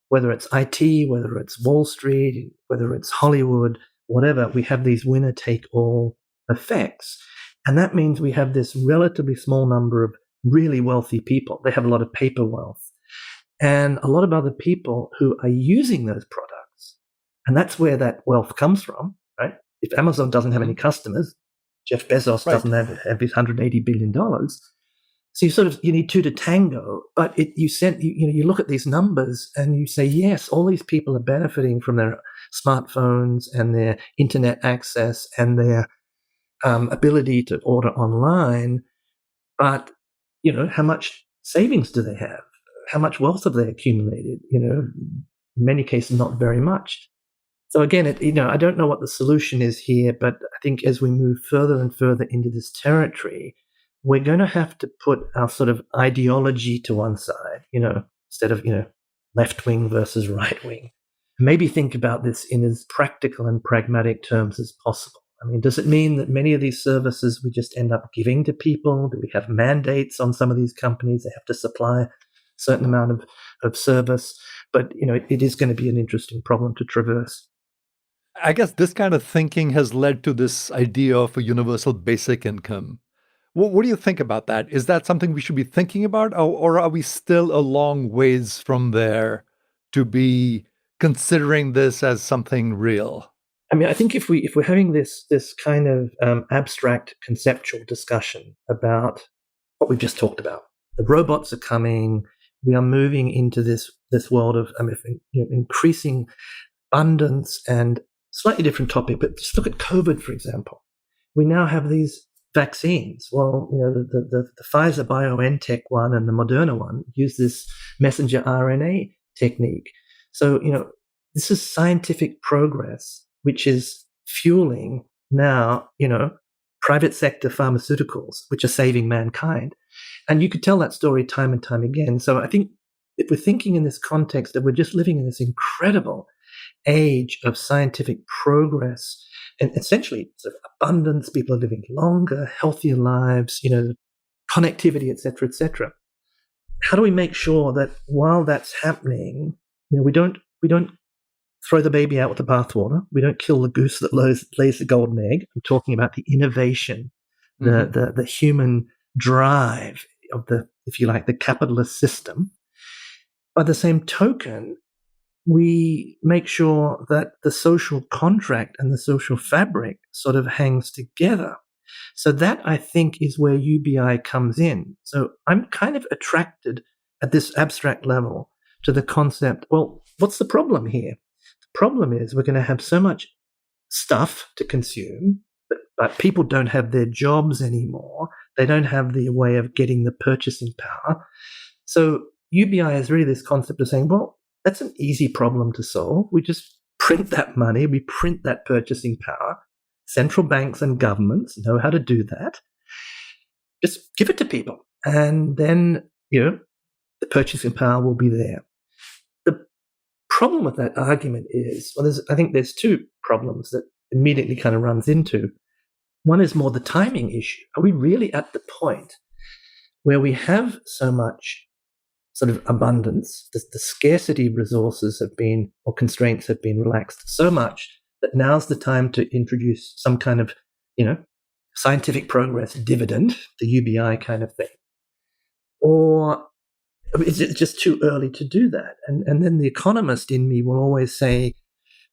whether it's IT, whether it's Wall Street, whether it's Hollywood, whatever, we have these winner take all effects. And that means we have this relatively small number of really wealthy people. They have a lot of paper wealth and a lot of other people who are using those products. And that's where that wealth comes from, right? If Amazon doesn't have any customers, Jeff Bezos doesn't have his $180 billion. So you need two to tango, but you look at these numbers and you say, yes, all these people are benefiting from their smartphones and their internet access and their ability to order online. But, how much savings do they have? How much wealth have they accumulated? In many cases, not very much. So again, I don't know what the solution is here, but I think as we move further and further into this territory, we're going to have to put our sort of ideology to one side, instead of, left wing versus right wing. Maybe think about this in as practical and pragmatic terms as possible. I mean, does it mean that many of these services we just end up giving to people? Do we have mandates on some of these companies? They have to supply a certain amount of service. But, it is going to be an interesting problem to traverse. I guess this kind of thinking has led to this idea of a universal basic income. What do you think about that? Is that something we should be thinking about, or are we still a long ways from there to be considering this as something real? I mean, I think if we're having this kind of abstract conceptual discussion about what we've just talked about, the robots are coming. We are moving into this world of increasing abundance and slightly different topic. But just look at COVID, for example. We now have these vaccines. Well, the Pfizer BioNTech one and the Moderna one use this messenger RNA technique. So, this is scientific progress, which is fueling now, private sector pharmaceuticals, which are saving mankind. And you could tell that story time and time again. So I think if we're thinking in this context that we're just living in this incredible age of scientific progress, and essentially sort of abundance, people are living longer, healthier lives, connectivity, et cetera, et cetera. How do we make sure that while that's happening, we don't throw the baby out with the bathwater? We don't kill the goose that lays the golden egg. I'm talking about the innovation, the human drive of if you like, the capitalist system. By the same token, we make sure that the social contract and the social fabric sort of hangs together. So that, I think, is where UBI comes in. So I'm kind of attracted at this abstract level to the concept, well, what's the problem here? The problem is we're going to have so much stuff to consume, but people don't have their jobs anymore. They don't have the way of getting the purchasing power. So UBI is really this concept of saying, well, that's an easy problem to solve. We just print that money. We print that purchasing power. Central banks and governments know how to do that. Just give it to people. And then, the purchasing power will be there. The problem with that argument is, I think there's two problems that immediately kind of runs into. One is more the timing issue. Are we really at the point where we have so much sort of abundance, the scarcity resources or constraints have been relaxed so much that now's the time to introduce some kind of, scientific progress dividend, the UBI kind of thing? Or is it just too early to do that? And then the economist in me will always say,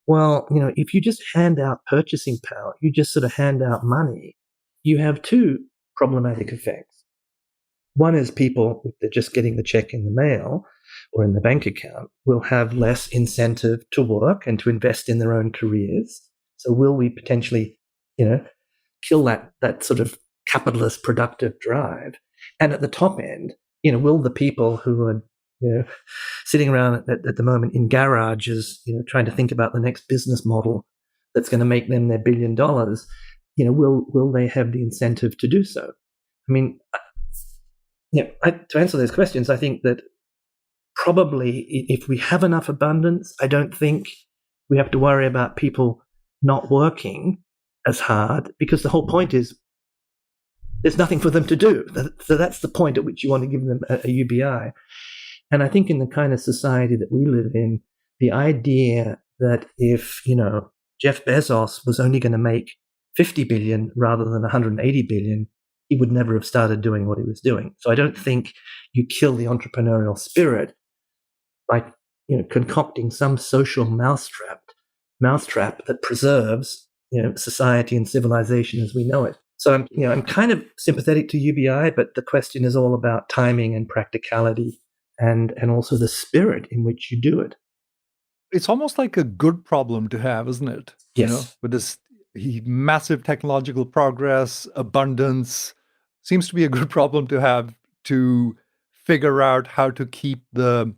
well, if you just hand out purchasing power, you just sort of hand out money, you have two problematic effects. One is people, if they're just getting the check in the mail or in the bank account, will have less incentive to work and to invest in their own careers. So will we potentially, kill that sort of capitalist productive drive. And at the top end, will the people who are sitting around at the moment in garages, trying to think about the next business model that's going to make them their $1 billion, will they have the incentive to do so? I mean, to answer those questions, I think that probably if we have enough abundance, I don't think we have to worry about people not working as hard, because the whole point is there's nothing for them to do. So that's the point at which you want to give them a UBI. And I think in the kind of society that we live in, the idea that if, Jeff Bezos was only going to make 50 billion rather than 180 billion, he would never have started doing what he was doing. So I don't think you kill the entrepreneurial spirit by, concocting some social mousetrap that preserves, society and civilization as we know it. So I'm kind of sympathetic to UBI, but the question is all about timing and practicality and also the spirit in which you do it. It's almost like a good problem to have, isn't it? Yes. With this massive technological progress, abundance, seems to be a good problem to have, to figure out how to keep the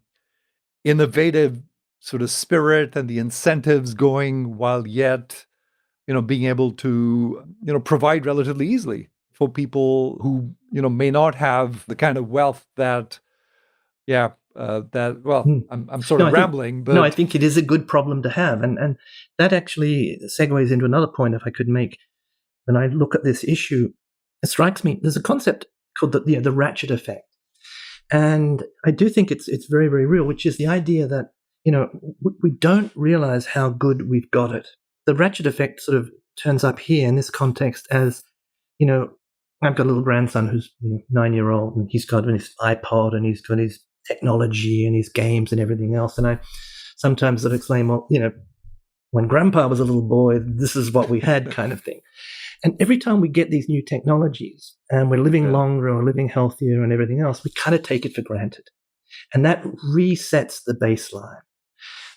innovative sort of spirit and the incentives going while yet, being able to, provide relatively easily for people who, may not have the kind of wealth that, I'm sort of rambling, but... No, I think it is a good problem to have. And that actually segues into another point, if I could make. When I look at this issue, it strikes me, there's a concept called the ratchet effect. And I do think it's very, very real, which is the idea that, we don't realize how good we've got it. The ratchet effect sort of turns up here in this context as, I've got a little grandson who's 9-year-old, and he's got his iPod and he's got his technology and his games and everything else. And I sometimes sort of explain, well, when grandpa was a little boy, this is what we had, kind of thing. And every time we get these new technologies and we're living longer or living healthier and everything else, we kind of take it for granted. And that resets the baseline.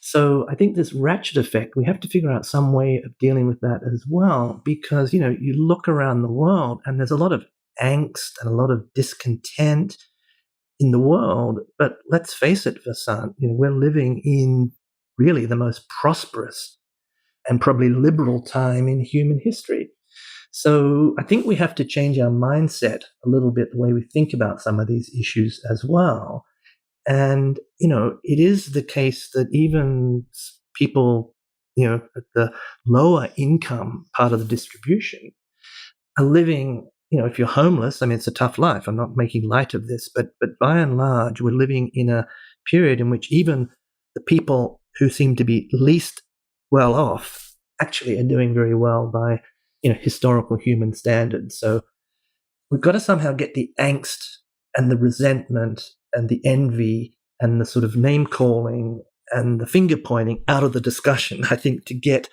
So I think this ratchet effect, we have to figure out some way of dealing with that as well, because, you look around the world and there's a lot of angst and a lot of discontent in the world. But let's face it, Vasant, we're living in really the most prosperous and probably liberal time in human history. So I think we have to change our mindset a little bit, the way we think about some of these issues as well. And, it is the case that even people, at the lower income part of the distribution are living, if you're homeless, I mean, it's a tough life. I'm not making light of this, but by and large, we're living in a period in which even the people who seem to be least well off actually are doing very well by, historical human standards. So we've got to somehow get the angst and the resentment and the envy and the sort of name calling and the finger pointing out of the discussion, I think, to get,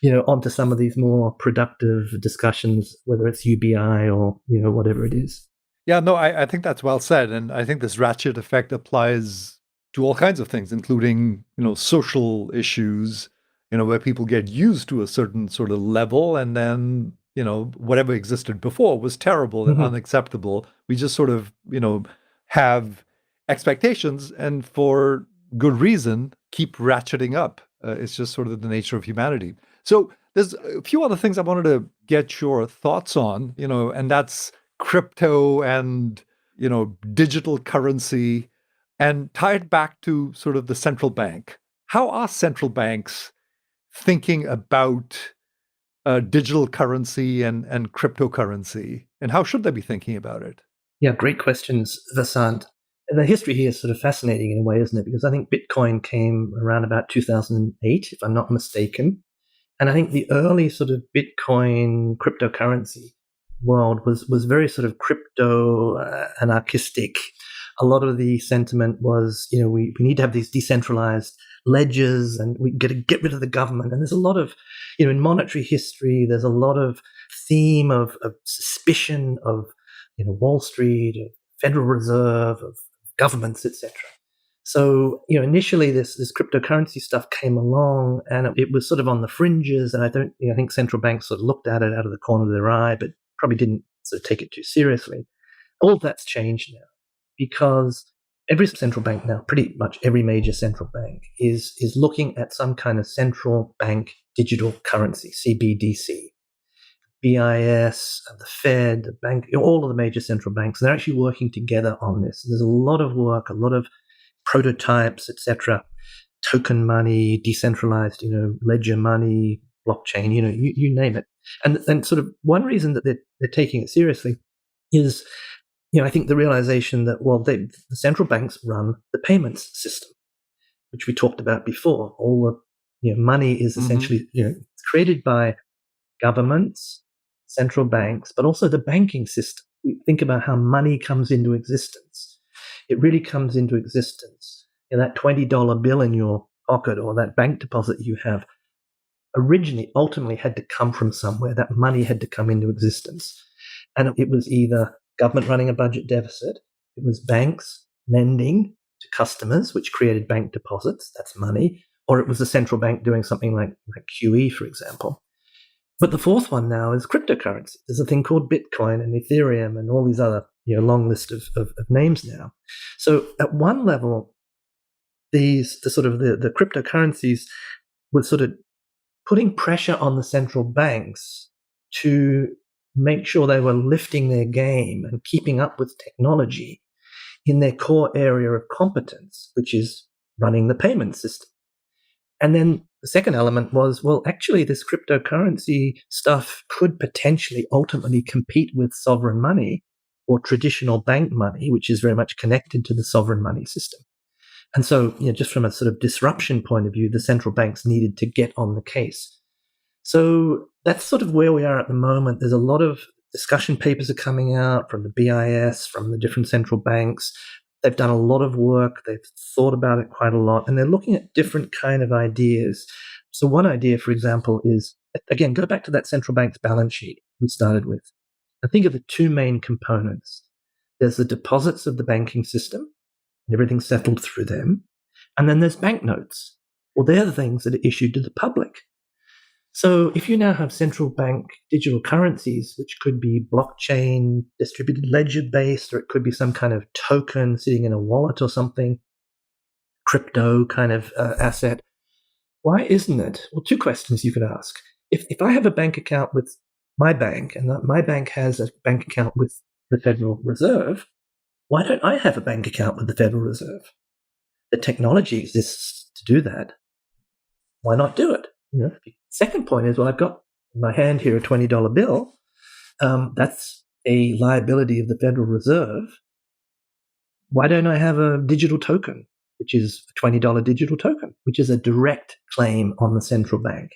onto some of these more productive discussions, whether it's UBI or, whatever it is. Yeah, no, I think that's well said. And I think this ratchet effect applies to all kinds of things, including, social issues, where people get used to a certain sort of level and then, whatever existed before was terrible and unacceptable. We just sort of, have expectations and for good reason keep ratcheting up. It's just sort of the nature of humanity. So there's a few other things I wanted to get your thoughts on, and that's crypto and, digital currency, and tie it back to sort of the central bank. How are central banks thinking about digital currency and cryptocurrency, and how should they be thinking about it? Yeah, great questions, Vasant. The history here is sort of fascinating in a way, isn't it? Because I think Bitcoin came around about 2008, if I'm not mistaken. And I think the early sort of Bitcoin cryptocurrency world was very sort of crypto anarchistic. A lot of the sentiment was, we need to have these decentralized ledgers and we got to get rid of the government. And there's a lot of, in monetary history, there's a lot of theme of suspicion of, Wall Street, of Federal Reserve, of governments, etc. So, initially this cryptocurrency stuff came along, and it was sort of on the fringes. And I think central banks sort of looked at it out of the corner of their eye, but probably didn't sort of take it too seriously. All of that's changed now because every central bank now, pretty much every major central bank is looking at some kind of central bank digital currency, CBDC. BIS, the Fed, the bank, all of the major central banks, they're actually working together on this. There's a lot of work, a lot of prototypes, etc. Token money, decentralized, ledger money, blockchain, you name it. And sort of one reason that they're taking it seriously is, I think the realization that, the central banks run the payments system, which we talked about before. All the money is essentially created by governments, central banks, but also the banking system. We think about how money comes into existence. It really comes into existence. That $20 bill in your pocket or that bank deposit you have ultimately had to come from somewhere. That money had to come into existence. And it was either government running a budget deficit, it was banks lending to customers, which created bank deposits, that's money, or it was the central bank doing something like QE, for example. But the fourth one now is cryptocurrency. There's a thing called Bitcoin and Ethereum and all these other, long list of names now. So at one level, the cryptocurrencies were sort of putting pressure on the central banks to make sure they were lifting their game and keeping up with technology in their core area of competence, which is running the payment system. And then the second element was, actually, this cryptocurrency stuff could potentially ultimately compete with sovereign money or traditional bank money, which is very much connected to the sovereign money system. And so, just from a sort of disruption point of view, the central banks needed to get on the case. So that's sort of where we are at the moment. There's a lot of discussion papers are coming out from the BIS, from the different central banks. They've done a lot of work. They've thought about it quite a lot, and they're looking at different kind of ideas. So one idea, for example, is, again, go back to that central bank's balance sheet we started with. And think of the two main components. There's the deposits of the banking system, and everything's settled through them. And then there's banknotes. Well, they're the things that are issued to the public. So if you now have central bank digital currencies, which could be blockchain, distributed ledger based, or it could be some kind of token sitting in a wallet or something, crypto kind of asset, why isn't it? Well, two questions you could ask. If I have a bank account with my bank and my bank has a bank account with the Federal Reserve, why don't I have a bank account with the Federal Reserve? The technology exists to do that. Why not do it? Second point is, I've got in my hand here a $20 bill. That's a liability of the Federal Reserve. Why don't I have a digital token, which is a $20 digital token, which is a direct claim on the central bank?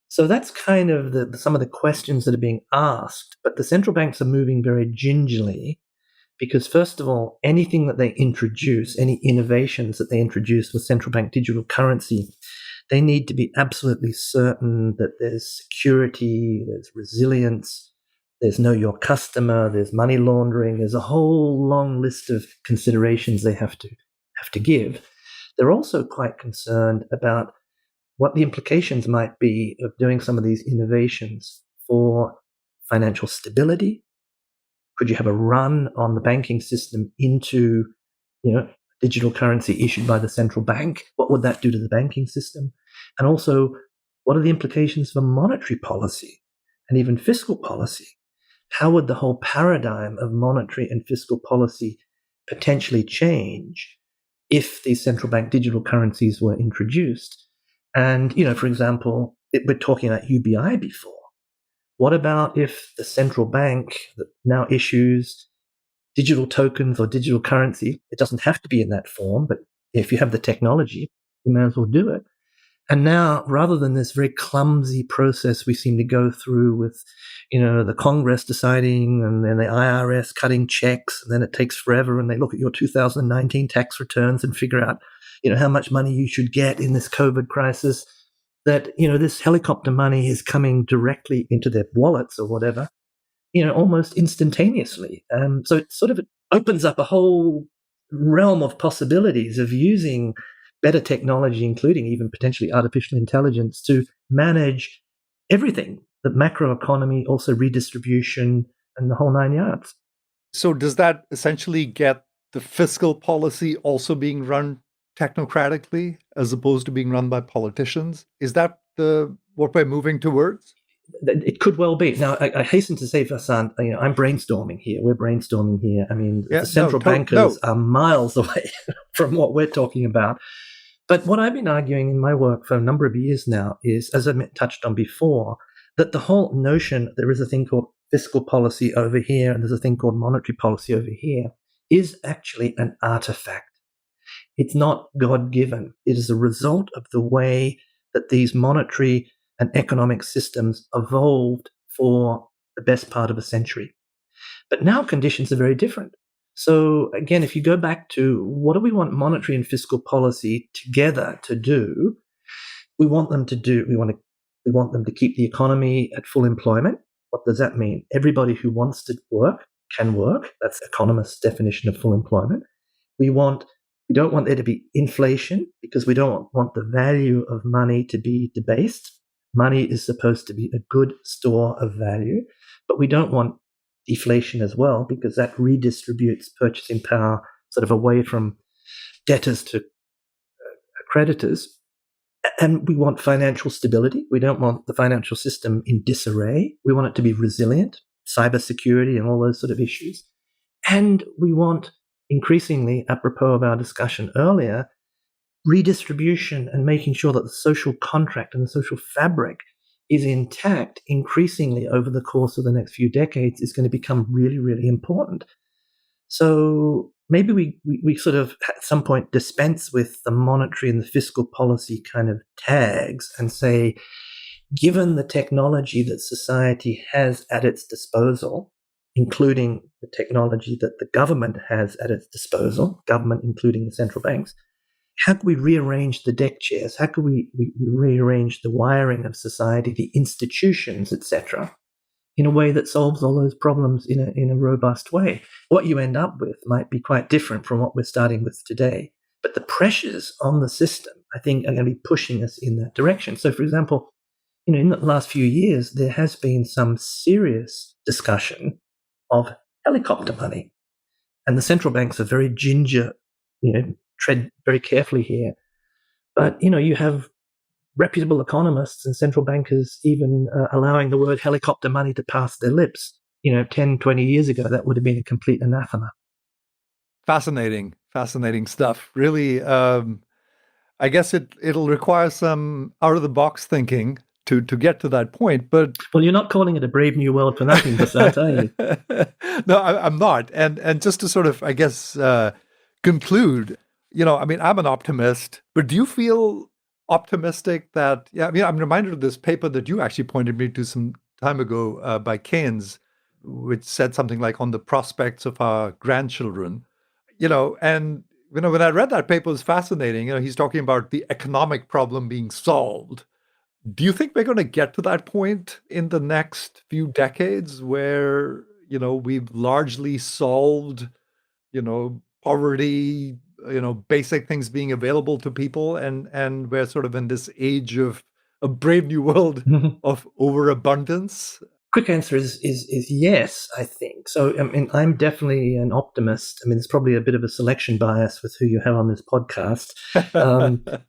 So that's kind of some of the questions that are being asked. But the central banks are moving very gingerly because, first of all, anything that they introduce, any innovations that they introduce with central bank digital currency, they need to be absolutely certain that there's security, there's resilience, there's know your customer, there's money laundering, there's a whole long list of considerations they have to give. They're also quite concerned about what the implications might be of doing some of these innovations for financial stability. Could you have a run on the banking system into, digital currency issued by the central bank? What would that do to the banking system? And also, what are the implications for monetary policy and even fiscal policy? How would the whole paradigm of monetary and fiscal policy potentially change if these central bank digital currencies were introduced? And, for example, we're talking about UBI before. What about if the central bank that now issues digital tokens or digital currency, it doesn't have to be in that form, but if you have the technology, you may as well do it. And now, rather than this very clumsy process we seem to go through with, the Congress deciding and then the IRS cutting checks, and then it takes forever and they look at your 2019 tax returns and figure out, how much money you should get in this COVID crisis, that, this helicopter money is coming directly into their wallets or whatever, almost instantaneously. So it sort of opens up a whole realm of possibilities of using better technology, including even potentially artificial intelligence, to manage everything, the macroeconomy, also redistribution, and the whole nine yards. So does that essentially get the fiscal policy also being run technocratically as opposed to being run by politicians? Is that what we're moving towards? It could well be. Now, I hasten to say, Vasant, I'm brainstorming here. We're brainstorming here. I mean, the central bankers are miles away from what we're talking about. But what I've been arguing in my work for a number of years now is, as I touched on before, that the whole notion there is a thing called fiscal policy over here and there's a thing called monetary policy over here is actually an artifact. It's not God-given. It is a result of the way that these monetary and economic systems evolved for the best part of a century. But now conditions are very different. So again, if you go back to what do we want monetary and fiscal policy together to do, we want them to keep the economy at full employment. What does that mean? Everybody who wants to work can work. That's economists' definition of full employment. We don't want there to be inflation because we don't want the value of money to be debased. Money is supposed to be a good store of value, but we don't want deflation as well because that redistributes purchasing power sort of away from debtors to creditors. And we want financial stability. We don't want the financial system in disarray. We want it to be resilient, cybersecurity and all those sort of issues. And we want, increasingly, apropos of our discussion earlier, redistribution and making sure that the social contract and the social fabric is intact increasingly over the course of the next few decades is going to become really, really important. So maybe we sort of at some point dispense with the monetary and the fiscal policy kind of tags and say, given the technology that society has at its disposal, including the technology that the government has at its disposal, government including the central banks, how can we rearrange the deck chairs? How can we rearrange the wiring of society, the institutions, etc., in a way that solves all those problems in a robust way? What you end up with might be quite different from what we're starting with today. But the pressures on the system, I think, are going to be pushing us in that direction. So, for example, in the last few years, there has been some serious discussion of helicopter money. And the central banks are very ginger, tread very carefully here. But, you have reputable economists and central bankers even allowing the word helicopter money to pass their lips. 10, 20 years ago, that would have been a complete anathema. Fascinating stuff. Really, I guess it'll require some out-of-the-box thinking to get to that point. But well, you're not calling it a brave new world for nothing, Vasant, are you? No, I'm not. And just to sort of, I guess, conclude, I'm an optimist, but do you feel optimistic that, I'm reminded of this paper that you actually pointed me to some time ago by Keynes, which said something like on the prospects of our grandchildren, and, when I read that paper, it was fascinating. He's talking about the economic problem being solved. Do you think we're going to get to that point in the next few decades where, we've largely solved, poverty, basic things being available to people, and we're sort of in this age of a brave new world of overabundance? Quick answer is yes, I think. So, I'm definitely an optimist. There's probably a bit of a selection bias with who you have on this podcast.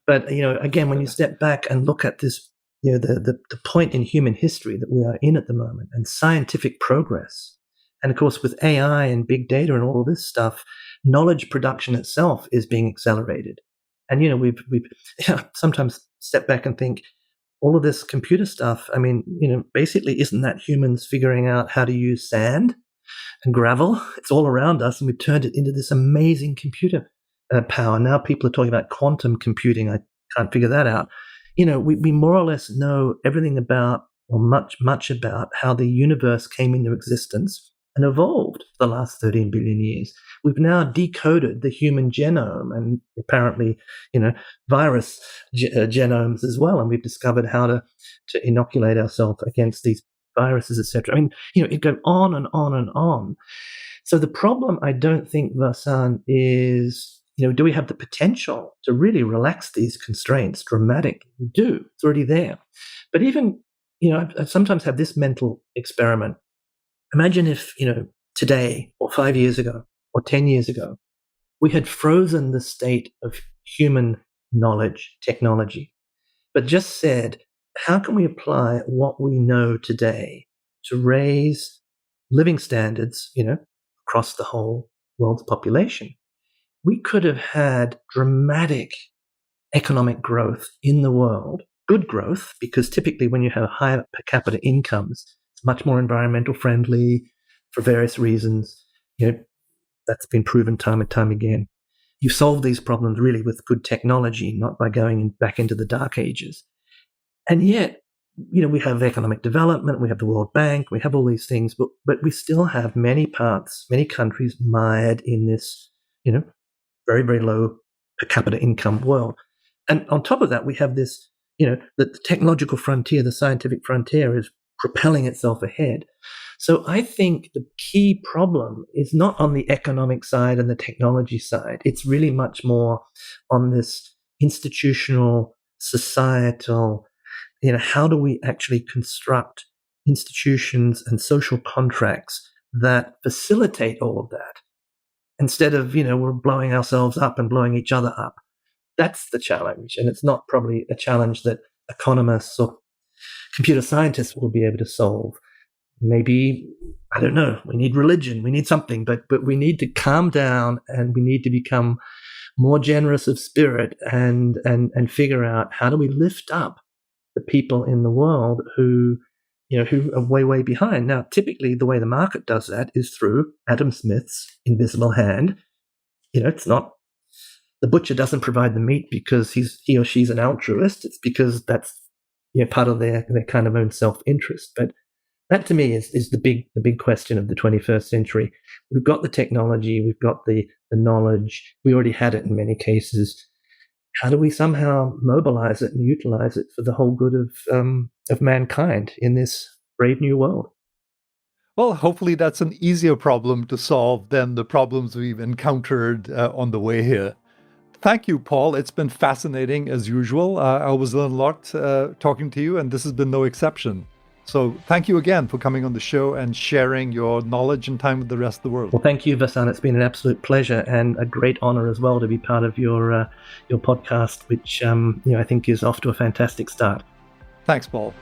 But, again, when you step back and look at this, the point in human history that we are in at the moment and scientific progress, and of course, with AI and big data and all of this stuff, knowledge production itself is being accelerated. And, we've sometimes step back and think, all of this computer stuff, basically isn't that humans figuring out how to use sand and gravel? It's all around us, and we've turned it into this amazing computer power. Now people are talking about quantum computing. I can't figure that out. We more or less know everything about, or much about, how the universe came into existence and evolved for the last 13 billion years. We've now decoded the human genome and apparently, virus genomes as well. And we've discovered how to inoculate ourselves against these viruses, etc. It goes on and on and on. So the problem, I don't think, Vasant, is, do we have the potential to really relax these constraints dramatically? We do. It's already there. But even, I sometimes have this mental experiment. Imagine if, today or 5 years ago or 10 years ago, we had frozen the state of human knowledge, technology, but just said, how can we apply what we know today to raise living standards, across the whole world's population? We could have had dramatic economic growth in the world, good growth, because typically when you have higher per capita incomes, it's much more environmental friendly for various reasons. That's been proven time and time again. You solve these problems really with good technology, not by going back into the dark ages. And yet, we have economic development, we have the World Bank, we have all these things, but we still have many countries mired in this, very, very low per capita income world. And on top of that, we have this, the technological frontier, the scientific frontier is propelling itself ahead. So I think the key problem is not on the economic side and the technology side. It's really much more on this institutional, societal, how do we actually construct institutions and social contracts that facilitate all of that instead of, we're blowing ourselves up and blowing each other up. That's the challenge. And it's not probably a challenge that economists or computer scientists will be able to solve. Maybe, I don't know, we need religion, we need something, but we need to calm down and we need to become more generous of spirit and figure out how do we lift up the people in the world who are way, way behind. Now, typically the way the market does that is through Adam Smith's invisible hand. It's not, the butcher doesn't provide the meat because he or she's an altruist. It's because that's part of their kind of own self-interest. But that to me is the big question of the 21st century. We've got the technology, we've got the knowledge, we already had it in many cases. How do we somehow mobilize it and utilize it for the whole good of mankind in this brave new world? Well, hopefully that's an easier problem to solve than the problems we've encountered on the way here. Thank you, Paul. It's been fascinating as usual. I always learn a lot talking to you, and this has been no exception. So thank you again for coming on the show and sharing your knowledge and time with the rest of the world. Well, thank you, Vasant. It's been an absolute pleasure and a great honor as well to be part of your podcast, which I think is off to a fantastic start. Thanks, Paul.